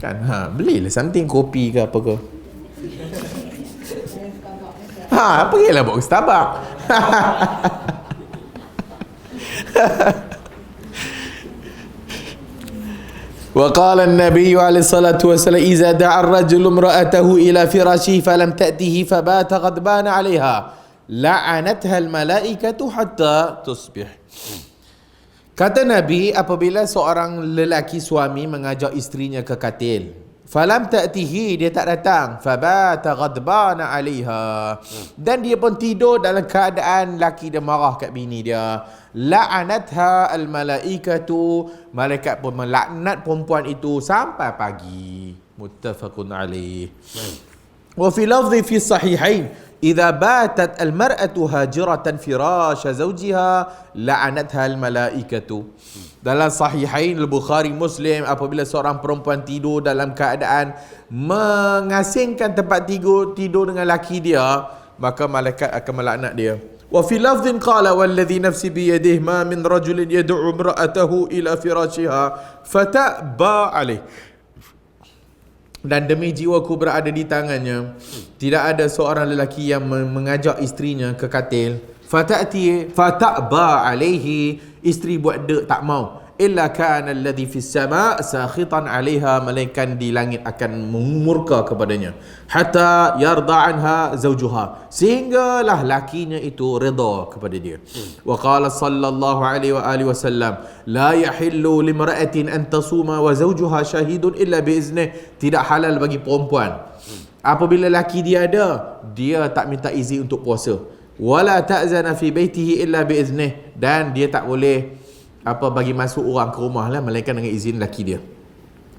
Kan, belilah something, kopi ke apa ke. Pergilah bawa ke Starbucks. وقال النبي عليه الصلاة والسلام إذا دعا الرجل امرأته إلى فراشه فلم تأته فبات غضبان عليها la'anatha al-malaikatu hatta tusbih. Kata Nabi, apabila seorang lelaki suami mengajak isterinya ke katil, falam ta'tihi, dia tak datang, fabata ghadbana 'alaiha, dan dia pun tidur dalam keadaan laki dia marah kat bini dia, la'anatha al-malaikatu, malaikat pun melaknat perempuan itu sampai pagi. Muttafaqun alaih. Wa fi lafzi fi sahihain إذا باتت المرأة هاجرة فراش زوجها لعنتها الملائكة. Dalam Sahihain Al-Bukhari Muslim, apabila seorang perempuan tidur dalam keadaan mengasingkan tempat tidur dengan laki dia, maka malaikat akan melaknat dia. Wa fi lafdhin qala walladhi nafsi bi yadihi ma min rajulin yad'u imra'atahu ila firashiha fata'ba alayh. Dan demi jiwaku berada di tangannya, tidak ada seorang lelaki yang mengajak isterinya ke katil, fata'ba alaihi, isteri buat dek tak mau, illa kana alladhi fis sama' sakhitan 'alaiha, malaikat di langit akan murka kepadanya, hatta yarda anha zawjuha, sehinggalah lakinya itu redha kepada dia. Wa qala sallallahu alaihi wa alihi wasallam, la yahillu limra'atin an tasuma wa zawjuha shahidun illa bi iznih. Tidak halal bagi perempuan apabila laki dia ada, dia tak minta izin untuk puasa, wala ta'zana fi baitihi illa bi iznih, dan dia tak boleh bagi masuk orang ke rumah lah melainkan dengan izin laki dia.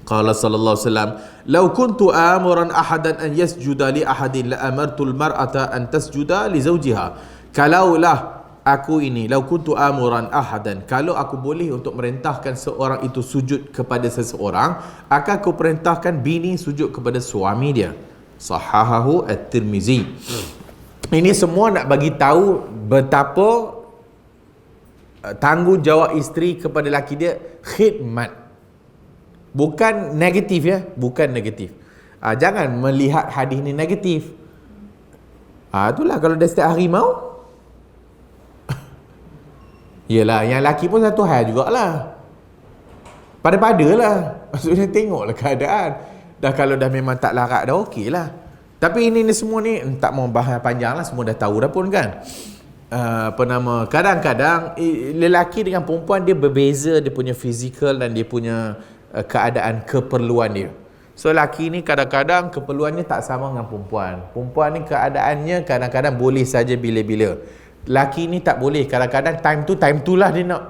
Qala sallallahu alaihi wasallam, law kuntu amuran ahadan an yasjuda li ahadin la amartul mar'ata an tasjuda li zawjiha. Kalaulah aku ini, law kuntu amuran ahadan, kalau aku boleh untuk merintahkan seorang itu sujud kepada seseorang, akan aku perintahkan bini sujud kepada suami dia. Sahahahu at-Tirmizi. Ini semua nak bagi tahu betapa tanggungjawab isteri kepada laki dia, khidmat. Bukan negatif ya, bukan negatif. Jangan melihat hadis ni negatif. Itulah kalau dah setiap hari mau. Yelah, yang laki pun satu hal jugalah. Pada-padalah. Maksudnya tengoklah keadaan. Dah kalau dah memang tak larat dah okey lah. Tapi ini semua ni tak mau bahas panjang lah, semua dah tahu dah pun kan. kadang-kadang lelaki dengan perempuan dia berbeza, dia punya fizikal dan dia punya keadaan keperluan dia. So lelaki ni kadang-kadang keperluannya tak sama dengan perempuan. Perempuan ni keadaannya kadang-kadang boleh saja bila-bila. Lelaki ni tak boleh, kadang-kadang time tu lah dia nak.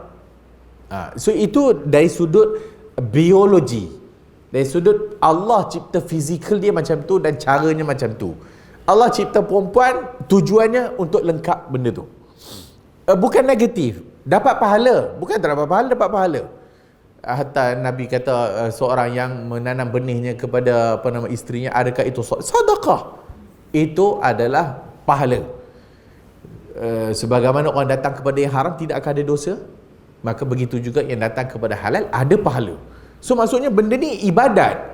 So itu dari sudut biologi, dari sudut Allah cipta fizikal dia macam tu dan caranya macam tu. Allah cipta perempuan tujuannya untuk lengkap benda tu. Bukan negatif, dapat pahala. Bukan tak dapat pahala, dapat pahala. Hatta Nabi kata seorang yang menanam benihnya kepada isterinya, adakah itu sedekah? Itu adalah pahala. Sebagaimana orang datang kepada yang haram tidak akan ada dosa, maka begitu juga yang datang kepada halal ada pahala. So maksudnya benda ni ibadat.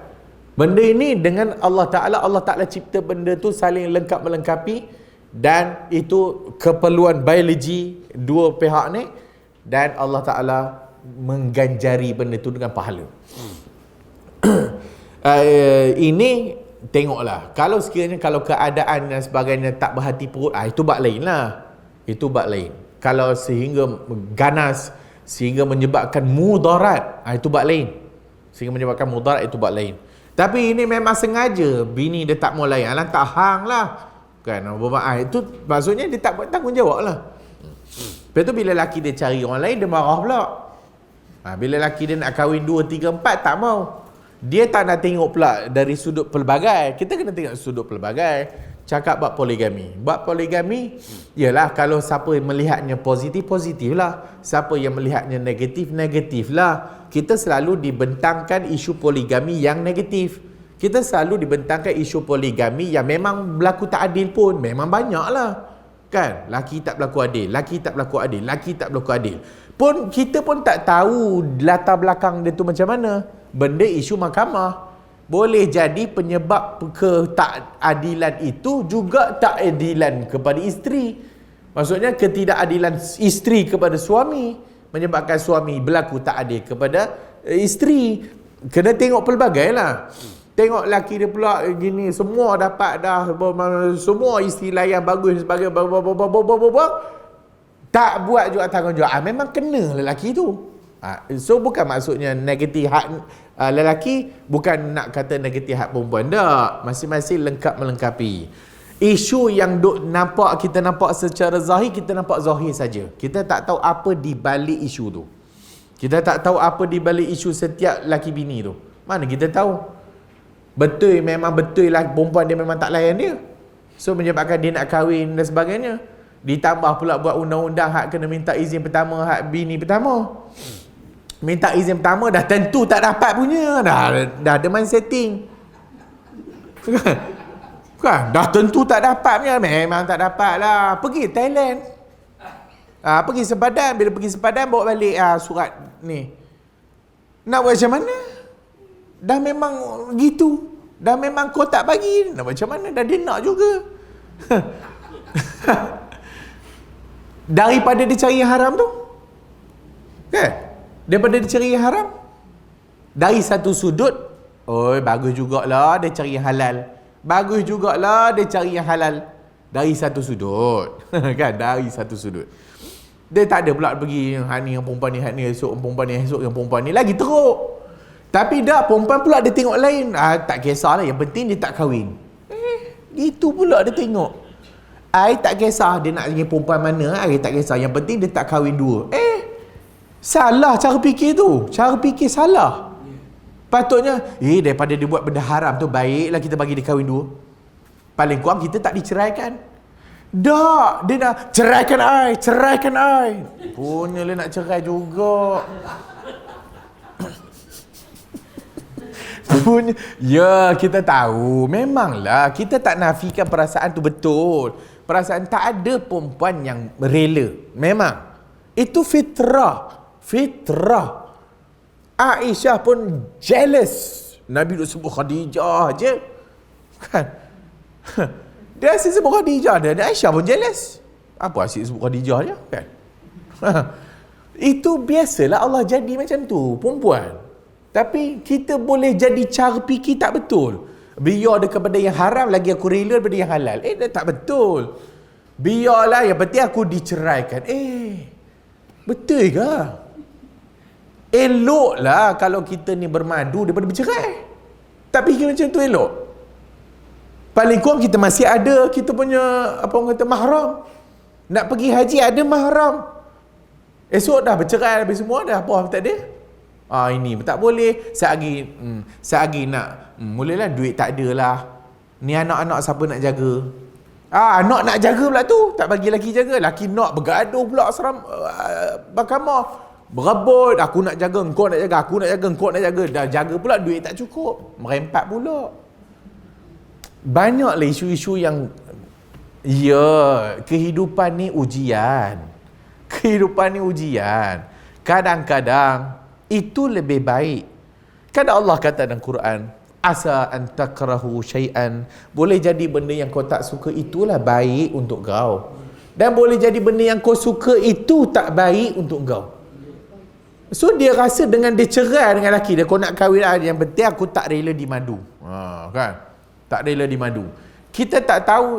Benda ini dengan Allah Ta'ala cipta benda tu saling lengkap melengkapi, dan itu keperluan biologi dua pihak ni, dan Allah Ta'ala mengganjari benda tu dengan pahala. Ini tengoklah, kalau sekiranya kalau keadaan dan sebagainya tak berhati perut, itu bab lain lah. Itu bab lain. Kalau sehingga ganas, sehingga menyebabkan mudarat, itu bab lain. Sehingga menyebabkan mudarat, itu bab lain. Tapi ini memang sengaja bini dia tak mau layan lah, tak hang lah kan, itu maksudnya dia tak buat tanggungjawab lah. Lepas tu bila lelaki dia cari orang lain, dia marah pula. Bila lelaki dia nak kahwin 2, 3, 4, tak mau. Dia tak nak tengok pula dari sudut pelbagai. Kita kena tengok sudut pelbagai. Cakap bab poligami. Bab poligami, ialah kalau siapa melihatnya positif, positif lah. Siapa yang melihatnya negatif, negatif lah. Kita selalu dibentangkan isu poligami yang negatif. Kita selalu dibentangkan isu poligami yang memang berlaku tak adil pun. Memang banyak lah. Kan? Laki tak berlaku adil, laki tak berlaku adil, laki tak berlaku adil. Pun kita pun tak tahu latar belakang dia tu macam mana. Benda isu mahkamah. Boleh jadi penyebab ketidakadilan itu juga tak adilan kepada isteri. Maksudnya ketidakadilan isteri kepada suami menyebabkan suami berlaku tak adil kepada isteri. Kena tengok pelbagai lah. Tengok laki dia pula gini, semua dapat dah, semua isteri layan bagus sebagai tak buat juga tanggungjawab. Memang kena lelaki tu. So bukan maksudnya negatif hak lelaki, bukan nak kata negatif hak perempuan. Tak, masing-masing lengkap melengkapi. Isu yang kita nampak secara zahir, kita nampak zahir saja. Kita tak tahu apa di balik isu tu. Kita tak tahu apa di balik isu setiap laki bini tu. Mana kita tahu? Memang betul lah perempuan dia memang tak layan dia. So menyebabkan dia nak kahwin dan sebagainya. Ditambah pula buat undang-undang hak kena minta izin pertama, hak bini pertama. Minta izin pertama dah tentu tak dapat punya. Dah ada main setting. Kan? Dah tentu tak dapat punya. Memang tak dapat lah. Pergi Thailand. Pergi sepadan. Bila pergi sepadan bawa balik surat ni. Nak buat macam mana? Dah memang gitu. Dah memang kau tak bagi. Nak buat macam mana? Dah dia nak juga. Daripada dia cari yang haram tu. Kan? Daripada dia cari yang haram. Dari satu sudut, bagus jugalah dia cari yang halal. Bagus jugalah dia cari yang halal. Dari satu sudut. Kan? Dari satu sudut. Dia tak ada pula pergi hak ni yang perempuan ni, hak ni esok perempuan ni, esok yang perempuan ni. Lagi teruk. Tapi dah perempuan pula dia tengok lain. Tak kisahlah, yang penting dia tak kahwin. Itu pula dia tengok. Tak kisah dia nak dengan perempuan mana, tak kisah. Yang penting dia tak kahwin dua. Salah cara fikir tu. Cara fikir salah. Patutnya, daripada dia buat benda haram tu, baiklah kita bagi dia kahwin dua. Paling kurang kita tak diceraikan. Tak, dia nak ceraikan I. Punya dia nak cerai juga. Punya, ya kita tahu, memanglah kita tak nafikan perasaan tu betul. Perasaan tak ada perempuan yang rela. Memang. Itu fitrah. Aisyah pun jealous. Nabi duk sebut Khadijah je. Kan? Dia asyik sebut Khadijah. Dan Aisyah pun jealous. Apa asyik sebut Khadijah je? Kan? Itu biasalah Allah jadi macam tu. Perempuan. Tapi kita boleh jadi cara fikir tak betul. Biar dia kepada yang haram, lagi aku rela daripada yang halal. Dia tak betul. Biarlah, yang penting aku diceraikan. Betul ke? Eloklah kalau kita ni bermadu daripada bercerai. Tak fikir macam tu elok. Paling kurang kita masih ada kita punya, apa orang kata, mahram. Nak pergi haji ada mahram. Esok dah bercerai habis semua, dah apa tak ada. Ini tak boleh. Sehari nak mulalah duit tak ada lah. Ni anak-anak siapa nak jaga? Anak nak jaga pula tu, tak bagi laki jaga. Laki nak bergaduh pula seram, mahkamah. Berebut, aku nak jaga, engkau nak jaga, aku nak jaga, engkau nak jaga. Dah jaga pula duit tak cukup. Merempat pula. Banyaklah isu-isu yang, kehidupan ni ujian. Kehidupan ni ujian. Kadang-kadang itu lebih baik. Kan Allah kata dalam Quran, asa an takrahu syai'an, boleh jadi benda yang kau tak suka itulah baik untuk kau, dan boleh jadi benda yang kau suka itu tak baik untuk kau. So dia rasa dengan dia cerai dengan lelaki dia, kau nak kahwin, yang penting aku tak rela dimadu. Kan? Tak rela dimadu. Kita tak tahu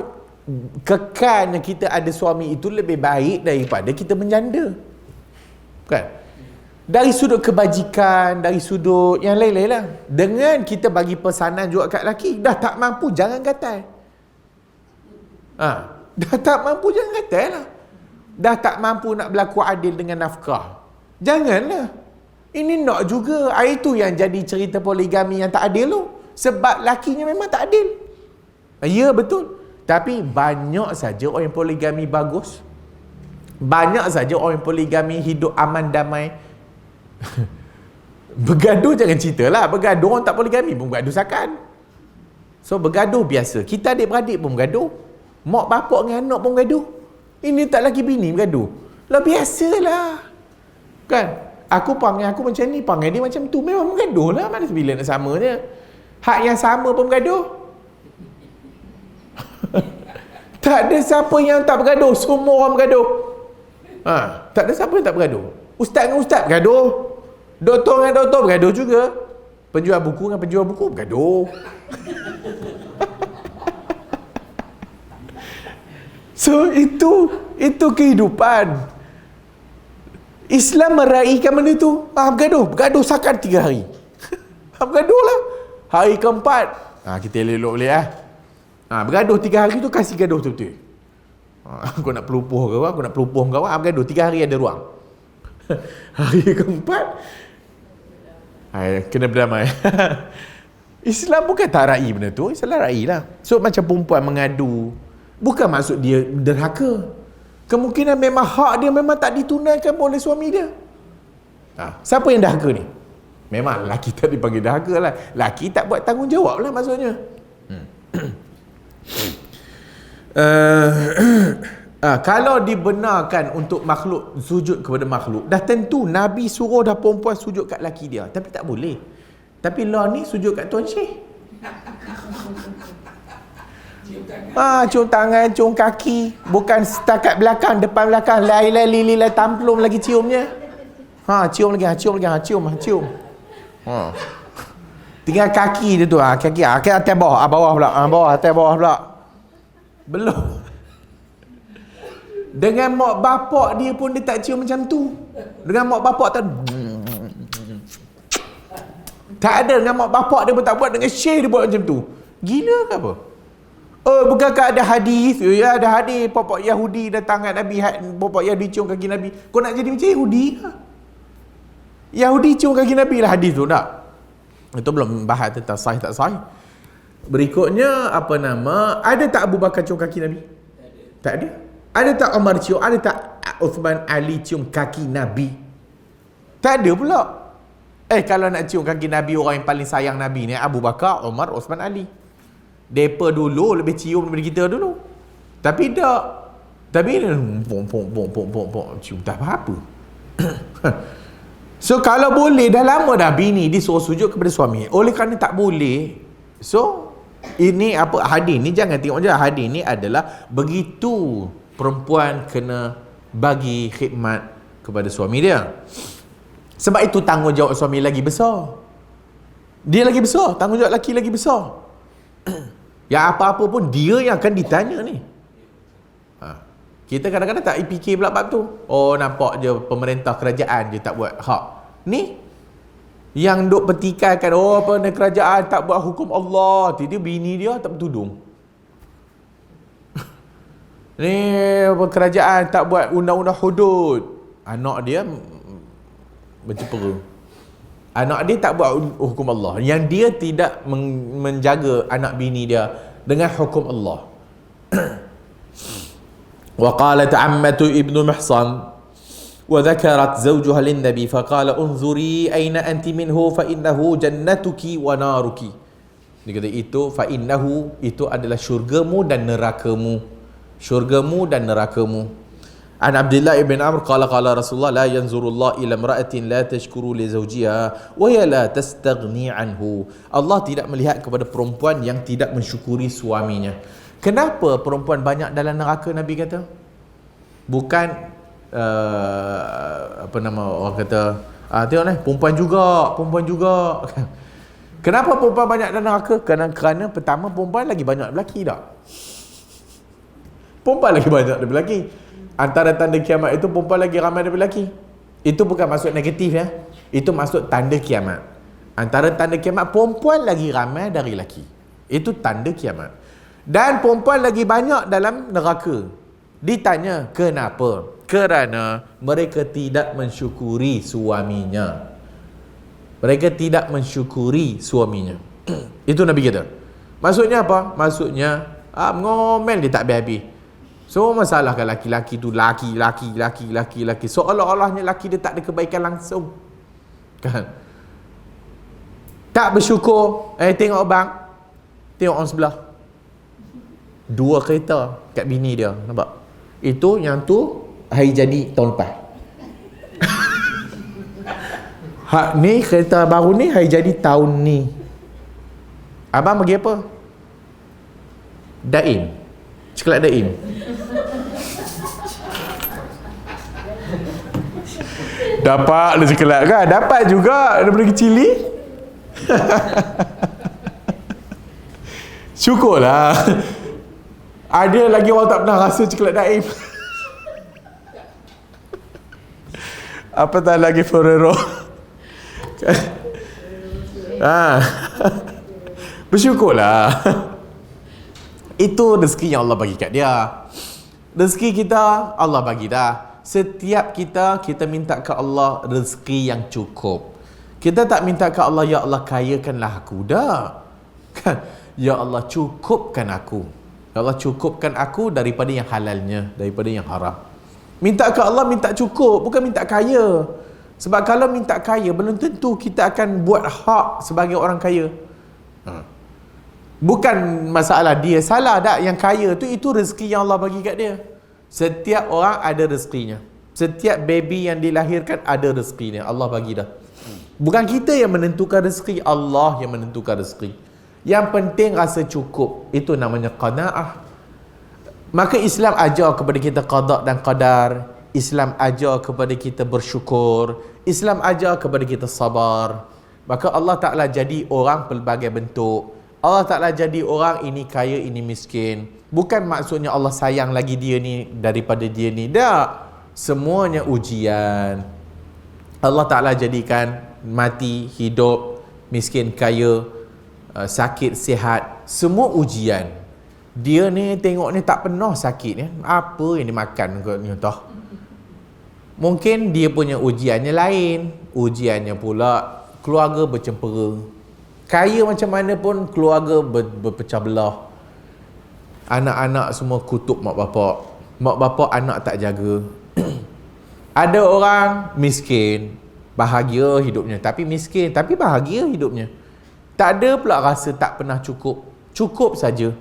kekalnya kita ada suami itu lebih baik daripada kita menjanda. Kan? Dari sudut kebajikan, dari sudut yang lain-lain lah. Dengan kita bagi pesanan juga kat lelaki, dah tak mampu jangan gatal. Dah tak mampu jangan gatal lah. Dah tak mampu nak berlaku adil dengan nafkah, janganlah. Ini nak juga. Itu yang jadi cerita poligami yang tak adil tu. Sebab lakinya memang tak adil. Ya, betul. Tapi banyak saja orang yang poligami bagus. Banyak saja orang yang poligami hidup aman damai. Bergaduh jangan cerita lah. Bergaduh orang tak poligami pun bergaduh sakan. So bergaduh biasa. Kita adik-beradik pun bergaduh. Mak bapak dengan anak pun bergaduh. Ini tak lagi bini bergaduh. Lah biasalah. Kan? Aku panggil aku macam ni, panggil dia macam tu. Memang bergaduh lah. Mana bila nak sama dia. Hak yang sama pun bergaduh. Tak ada siapa yang tak bergaduh. Semua orang bergaduh. Tak ada siapa yang tak bergaduh. Ustaz dengan ustaz bergaduh. Doktor dengan doktor bergaduh juga. Penjual buku dengan penjual buku bergaduh. So itu kehidupan. Islam meraihkan benda tu. Bergaduh sakan 3 hari. Bergaduh lah. Hari keempat, kita elok boleh bergaduh 3 hari tu, kasih gaduh betul-betul. Aku nak pelupuh kau, aku nak pelupuh kau, bergaduh 3 hari ada ruang. Hari keempat, kena berdamai. Islam bukan tak raih benda tu. Islam raih lah. So macam perempuan mengadu, bukan maksud dia derhaka. Kemungkinan memang hak dia memang tak ditunaikan oleh suami dia. Siapa yang derhaka ni? Memang lelaki tak dipanggil derhaka lah. Lelaki tak buat tanggungjawab lah maksudnya. Kalau dibenarkan untuk makhluk sujud kepada makhluk, dah tentu Nabi suruh dah perempuan sujud kat lelaki dia. Tapi tak boleh. Tapi law ni sujud kat Tuan Syekh. Cium tangan, cium kaki. Bukan setakat belakang, depan belakang. Lai-lai, lili-lai, tamplum lagi ciumnya. Cium lagi, cium. Tinggal kaki dia tu. Kaki atas bawah. Bawah pula. Atas bawah pula. Belum. Dengan mak bapak dia pun dia tak cium macam tu. Dengan mak bapak tak ada. Dengan mak bapak dia pun tak buat. Dengan Syekh dia buat macam tu. Gila ke apa? Bukankah ada hadis? Ya, ada hadis. Bapak Yahudi datang kat Nabi. Bapak Yahudi cium kaki Nabi. Kau nak jadi macam Yahudi? Yahudi cium kaki Nabi lah hadis tu, tak? Itu belum bahas tentang sahih tak sahih. Berikutnya, ada tak Abu Bakar cium kaki Nabi? Tak ada. Ada tak Umar cium? Ada tak Uthman, Ali cium kaki Nabi? Tak ada pula. Kalau nak cium kaki Nabi, orang yang paling sayang Nabi ni Abu Bakar, Umar, Uthman, Ali. Mereka dulu lebih cium daripada kita dulu. Tapi tak. Tapi cium tak apa-apa. So kalau boleh, dah lama dah bini disuruh sujud kepada suami. Oleh kerana tak boleh, so ini hadis ni jangan tengok je. Hadis ni adalah begitu perempuan kena bagi khidmat kepada suami dia. Sebab itu tanggungjawab suami lagi besar. Dia lagi besar, tanggungjawab lelaki lagi besar. Ya apa-apa pun dia yang akan ditanya ni. Kita kadang-kadang tak fikir pula bab tu. Oh, nampak je pemerintah kerajaan je tak buat hak. Ni yang duk petikaikan, oh apa ni kerajaan tak buat hukum Allah, dia bini dia tak bertudung. Ni apa kerajaan tak buat undang-undang hudud, anak dia bercepera. Anak dia tak buat hukum Allah, yang dia tidak menjaga anak bini dia dengan hukum Allah. وقالت عمة ابن محصن وذكرت زوجها للنبي فقال انظري أين أنت منه فإنه جنتك ونارك. Dia kata itu فإنه itu adalah syurgamu dan nerakamu. Syurgamu dan nerakamu. An Abdullah ibn Amr qala qala Rasulullah la yanzurullah ila imra'atin la tashkuru li zawjiha wa hiya la tastaghni anhu. Allah tidak melihat kepada perempuan yang tidak mensyukuri suaminya. Kenapa perempuan banyak dalam neraka, Nabi kata? Bukan apa nama orang kata, tengok ni, perempuan juga. Kenapa perempuan banyak dalam neraka? Kerana pertama, perempuan lagi banyak lelaki tak? Perempuan lagi banyak daripada lelaki. Antara tanda kiamat itu perempuan lagi ramai daripada lelaki. Itu bukan maksud negatif ya. Itu maksud tanda kiamat. Antara tanda kiamat, perempuan lagi ramai dari lelaki. Itu tanda kiamat. Dan perempuan lagi banyak dalam neraka. Ditanya kenapa? Kerana mereka tidak mensyukuri suaminya. Mereka tidak mensyukuri suaminya. Itu Nabi kata. Maksudnya apa? Maksudnya ngomel dia tak habis-habis. So masalahkan laki-laki tu laki. Seolah-olahnya laki dia tak ada kebaikan langsung. Kan? Tak bersyukur. Tengok bang. Tengok orang sebelah. 2 kereta kat bini dia, nampak? Itu yang tu hari jadi tahun lepas. Hak ni kereta baru ni hari jadi tahun ni. Abang bagi apa? Daim. Coklat daim. Dapat lah coklat kan? Dapat juga daripada kecil ni. Syukurlah. Ada lagi orang tak pernah rasa coklat daim. Apatah lagi Ferrero. Bersyukurlah. Itu rezeki yang Allah bagi kat dia. Rezeki kita Allah bagi dah. Setiap kita minta ke Allah rezeki yang cukup. Kita tak minta ke Allah, ya Allah kayakanlah aku. Dah kan? Ya Allah cukupkan aku. Ya Allah cukupkan aku daripada yang halalnya, daripada yang haram. Minta ke Allah minta cukup, bukan minta kaya. Sebab kalau minta kaya, belum tentu kita akan buat hak sebagai orang kaya. Bukan masalah dia salah tak, yang kaya tu itu rezeki yang Allah bagi kat dia. Setiap orang ada rezekinya. Setiap baby yang dilahirkan ada rezekinya. Allah bagi dah. Bukan kita yang menentukan rezeki, Allah yang menentukan rezeki. Yang penting rasa cukup. Itu namanya qanaah. Maka Islam ajar kepada kita qada dan qadar. Islam ajar kepada kita bersyukur. Islam ajar kepada kita sabar. Maka Allah Ta'ala jadi orang pelbagai bentuk. Allah Ta'ala jadi orang ini kaya, ini miskin. Bukan maksudnya Allah sayang lagi dia ni daripada dia ni. Tak. Semuanya ujian. Allah Ta'ala jadikan mati, hidup, miskin, kaya, sakit, sihat, semua ujian. Dia ni tengok ni tak pernah sakit ya. Apa yang dia makan ni tah. Mungkin dia punya ujiannya lain. Ujiannya pula keluarga bercempera. Kaya macam mana pun keluarga berpecah belah. Anak-anak semua kutuk mak bapak. Mak bapak anak tak jaga. Ada orang miskin, bahagia hidupnya, tapi miskin tapi bahagia hidupnya. Tak ada pula rasa tak pernah cukup. Cukup saja.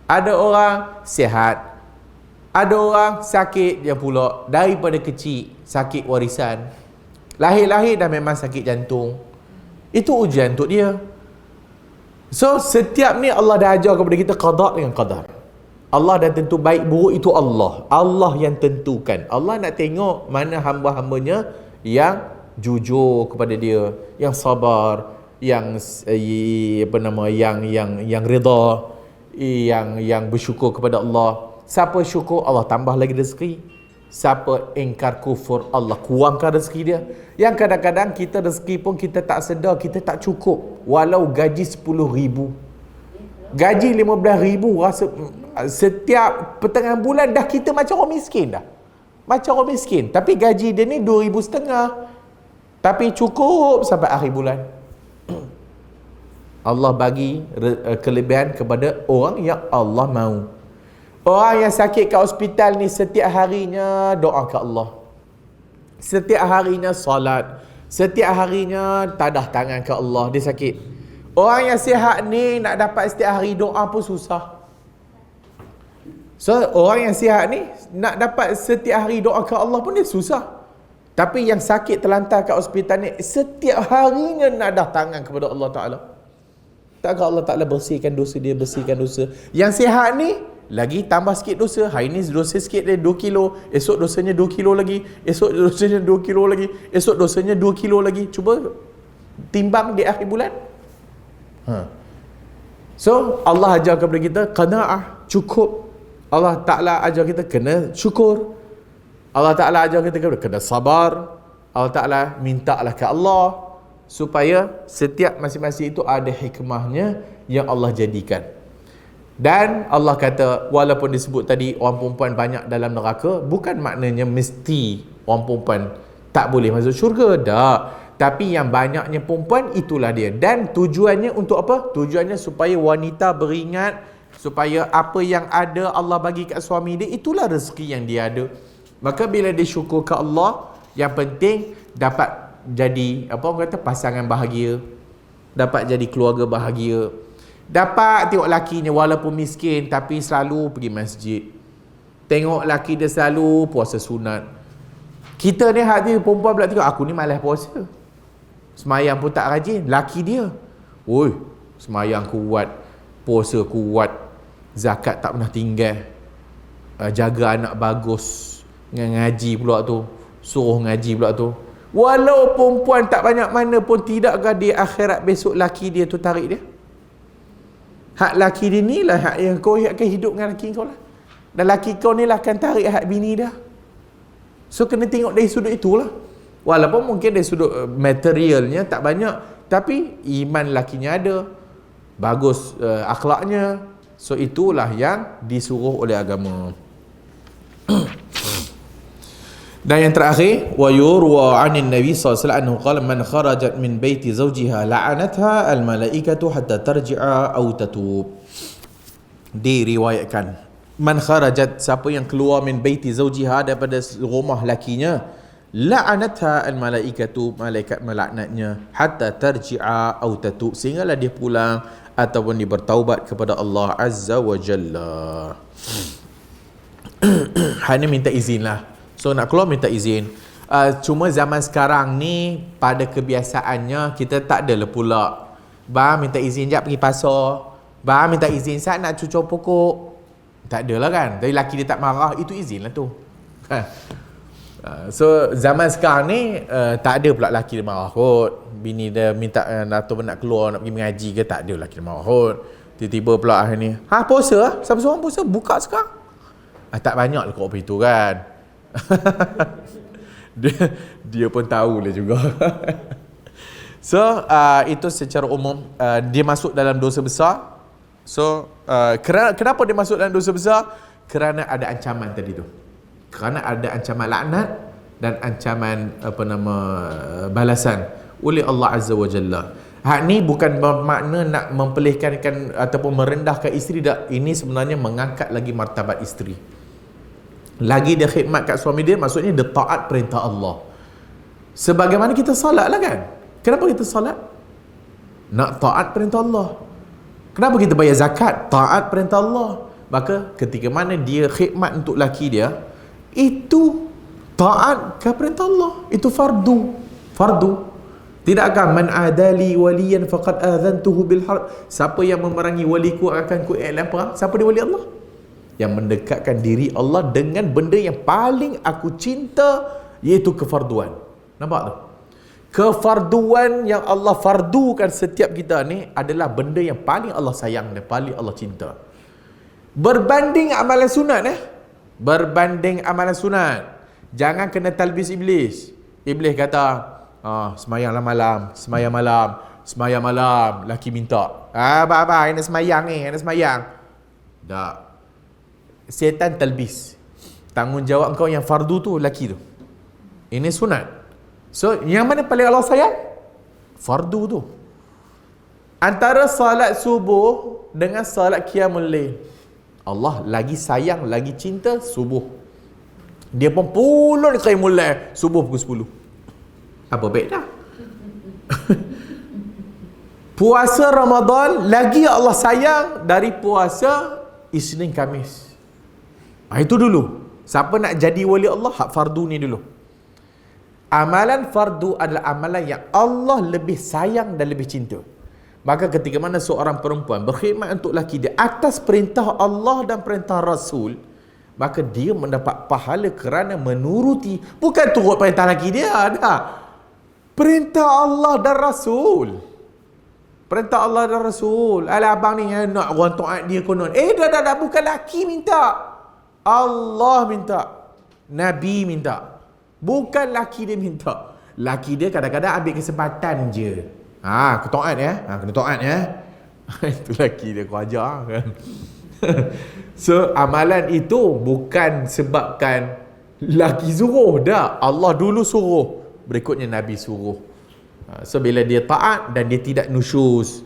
Ada orang sihat. Ada orang sakit dia pula. Daripada kecil sakit warisan. Lahir-lahir dah memang sakit jantung. Itu ujian untuk dia. So setiap ni Allah dah ajar kepada kita qada dengan qadar. Allah dah tentu baik buruk itu Allah. Allah yang tentukan. Allah nak tengok mana hamba-hambanya yang jujur kepada dia, yang sabar, yang yang rida, yang bersyukur kepada Allah. Siapa syukur, Allah tambah lagi rezeki. Siapa ingkar kufur, Allah kurangkan rezeki dia. Yang kadang-kadang kita rezeki pun kita tak sedar, kita tak cukup. Walau gaji 10,000, gaji 15,000, rasa setiap pertengahan bulan dah kita macam orang miskin dah. Macam orang miskin. Tapi gaji dia ni 2,500. Tapi cukup sampai akhir bulan. Allah bagi kelebihan kepada orang yang Allah mahu. Orang yang sakit kat hospital ni setiap harinya doa ke Allah. Setiap harinya salat. Setiap harinya tadah tangan ke Allah. Dia sakit. Orang yang sihat ni nak dapat setiap hari doa pun susah. So orang yang sihat ni nak dapat setiap hari doa ke Allah pun dia susah. Tapi yang sakit terlantar kat hospital ni setiap harinya nadah tangan kepada Allah Ta'ala. Takkan Allah Ta'ala bersihkan dosa dia, bersihkan dosa. Yang sihat ni lagi tambah sikit dosa. Hari ni dosa sikit dia 2 kilo, esok dosanya 2 kilo lagi, esok dosanya 2 kilo lagi, esok dosanya 2 kilo lagi. Cuba timbang di akhir bulan. So Allah ajar kepada kita qanaah, cukup. Allah Ta'ala ajar kita kena syukur. Allah Ta'ala ajar kita kena sabar. Allah Ta'ala mintalah ke Allah supaya setiap masing-masing itu ada hikmahnya yang Allah jadikan. Dan Allah kata, walaupun disebut tadi orang perempuan banyak dalam neraka, bukan maknanya mesti orang perempuan tak boleh masuk syurga. Tak. Tapi yang banyaknya perempuan, itulah dia. Dan tujuannya untuk apa? Tujuannya supaya wanita beringat, supaya apa yang ada Allah bagi kat suami dia, itulah rezeki yang dia ada. Maka bila dia syukur ke Allah, yang penting dapat jadi, apa orang kata, pasangan bahagia, dapat jadi keluarga bahagia, dapat tengok lakinya walaupun miskin tapi selalu pergi masjid, tengok laki dia selalu puasa sunat. Kita ni hati perempuan pula tengok, aku ni malas puasa, semayang pun tak rajin. Laki dia, oi, semayang kuat, puasa kuat, zakat tak pernah tinggal, jaga anak bagus, ngaji pula tu, suruh ngaji pula tu. Walau perempuan tak banyak mana pun, tidakkah di akhirat besok laki dia tu tarik dia? Hak laki dia ni lah hak yang kau akan hidup dengan laki kau lah. Dan laki kau ni lah akan tarik hak bini dia. So kena tengok dari sudut itulah. Walaupun mungkin dari sudut materialnya tak banyak, tapi iman lakinya ada, bagus akhlaknya. So itulah yang disuruh oleh agama. Dan yang terakhir, wa yurwa 'anin nabi sallallahu alaihi wasallam qala man kharajat min baiti zawjiha la'anatha al malaikatu hatta tarji'a aw tatub. Diriwayatkan, man kharajat, siapa yang keluar min baiti zawjiha, daripada rumah lakinya, la'anatha al malaikatu, malaikat melaknatnya, hatta tarji'a aw tatub, sehinggalah dia pulang ataupun dia bertaubat kepada Allah azza wa jalla. Hanya minta izin lah. So nak keluar minta izin. Cuma zaman sekarang ni pada kebiasaannya kita tak adalah pula, bang minta izin jap pergi pasar, bang minta izin saat nak cucur pokok. Tak adalah kan. Tapi laki dia tak marah, itu izin lah tu. So zaman sekarang ni tak ada pula laki dia marah kot. Bini dia minta atau nak keluar nak pergi mengaji ke, tak ada laki dia marah kot. Tiba-tiba pula hari ni, puasa lah, siapa seorang puasa, buka sekarang. Tak banyak lah kot itu kan. dia pun tahu lah juga. So itu secara umum dia masuk dalam dosa besar. So kenapa dia masuk dalam dosa besar? Kerana ada ancaman tadi tu. Kerana ada ancaman laknat dan ancaman balasan oleh Allah Azza wa Jalla. Hak ni bukan bermakna nak mempelihkan ataupun merendahkan isteri tak. Ini sebenarnya mengangkat lagi martabat isteri. Lagi dia khidmat kat suami dia, maksudnya dia taat perintah Allah. Sebagaimana kita salat lah kan. Kenapa kita salat? Nak taat perintah Allah. Kenapa kita bayar zakat? Taat perintah Allah. Maka ketika mana dia khidmat untuk laki dia, itu taat ke perintah Allah. Itu fardu. Tidakkah man adali waliyan faqad adhantuhu bil harb, siapa yang memerangi waliku akan ku iklan perang. Siapa dia wali Allah? Yang mendekatkan diri Allah dengan benda yang paling aku cinta, iaitu kefarduan. Nampak tu? Kefarduan yang Allah fardukan setiap kita ni adalah benda yang paling Allah sayang dan paling Allah cinta. Berbanding amalan sunat berbanding amalan sunat. Jangan kena talbis iblis. Iblis kata, semayanglah malam, semayang malam, laki minta. Abang, nak semayang ni, nak semayang. Tak. Setan talbis. Tanggungjawab kau yang fardu tu, laki tu. Ini sunat. So, yang mana paling Allah sayang? Fardu tu. Antara salat subuh dengan salat qiyamul lail, Allah lagi sayang, lagi cinta subuh. Dia pun puluh kali mulai subuh pukul 10. Apa baik dah? Puasa Ramadan lagi Allah sayang dari puasa Isnin Khamis. Itu dulu. Siapa nak jadi wali Allah, hak fardu ni dulu. Amalan fardu adalah amalan yang Allah lebih sayang dan lebih cinta. Maka ketika mana seorang perempuan berkhidmat untuk lelaki dia atas perintah Allah dan perintah Rasul, maka dia mendapat pahala kerana menuruti, bukan turut perintah lelaki dia, dah. Perintah Allah dan Rasul. Perintah Allah dan Rasul. Alah abang ni nak orang taat dia konon. Dah, bukan lelaki minta. Allah minta. Nabi minta. Bukan lelaki dia minta. Lelaki dia kadang-kadang ambil kesempatan je. Aku taat kena taat Itu lelaki dia, kau ajar kan. So amalan itu bukan sebabkan lelaki suruh, dah. Allah dulu suruh, berikutnya Nabi suruh. So bila dia taat dan dia tidak nusyuz,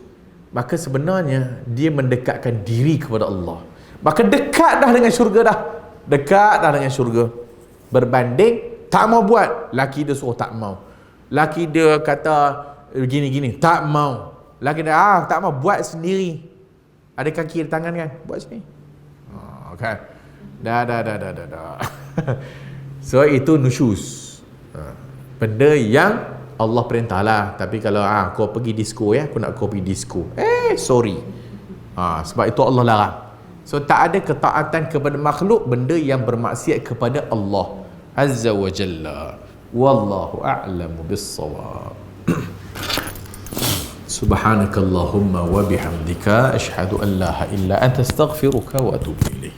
maka sebenarnya dia mendekatkan diri kepada Allah. Maka dekat dah dengan syurga dah. Dekat dah dengan syurga. Berbanding tak mau buat, laki dia suruh tak mau. Laki dia kata gini-gini, tak mau. Laki dia tak mau, buat sendiri. Ada kaki, ada tangan kan? Buat sendiri. Okay. Dah. So itu nusyuz. Benda yang Allah perintahlah. Tapi kalau kau pergi disco aku nak kau pergi disco. Sorry. Sebab itu Allah larang. So tak ada ketaatan kepada makhluk, benda yang bermaksiat kepada Allah Azza wa Jalla. Wallahu a'lamu bis-shawab. Subhanakallahumma wa bihamdika asyhadu an la ilaha illa anta astaghfiruka wa atubu ilaik.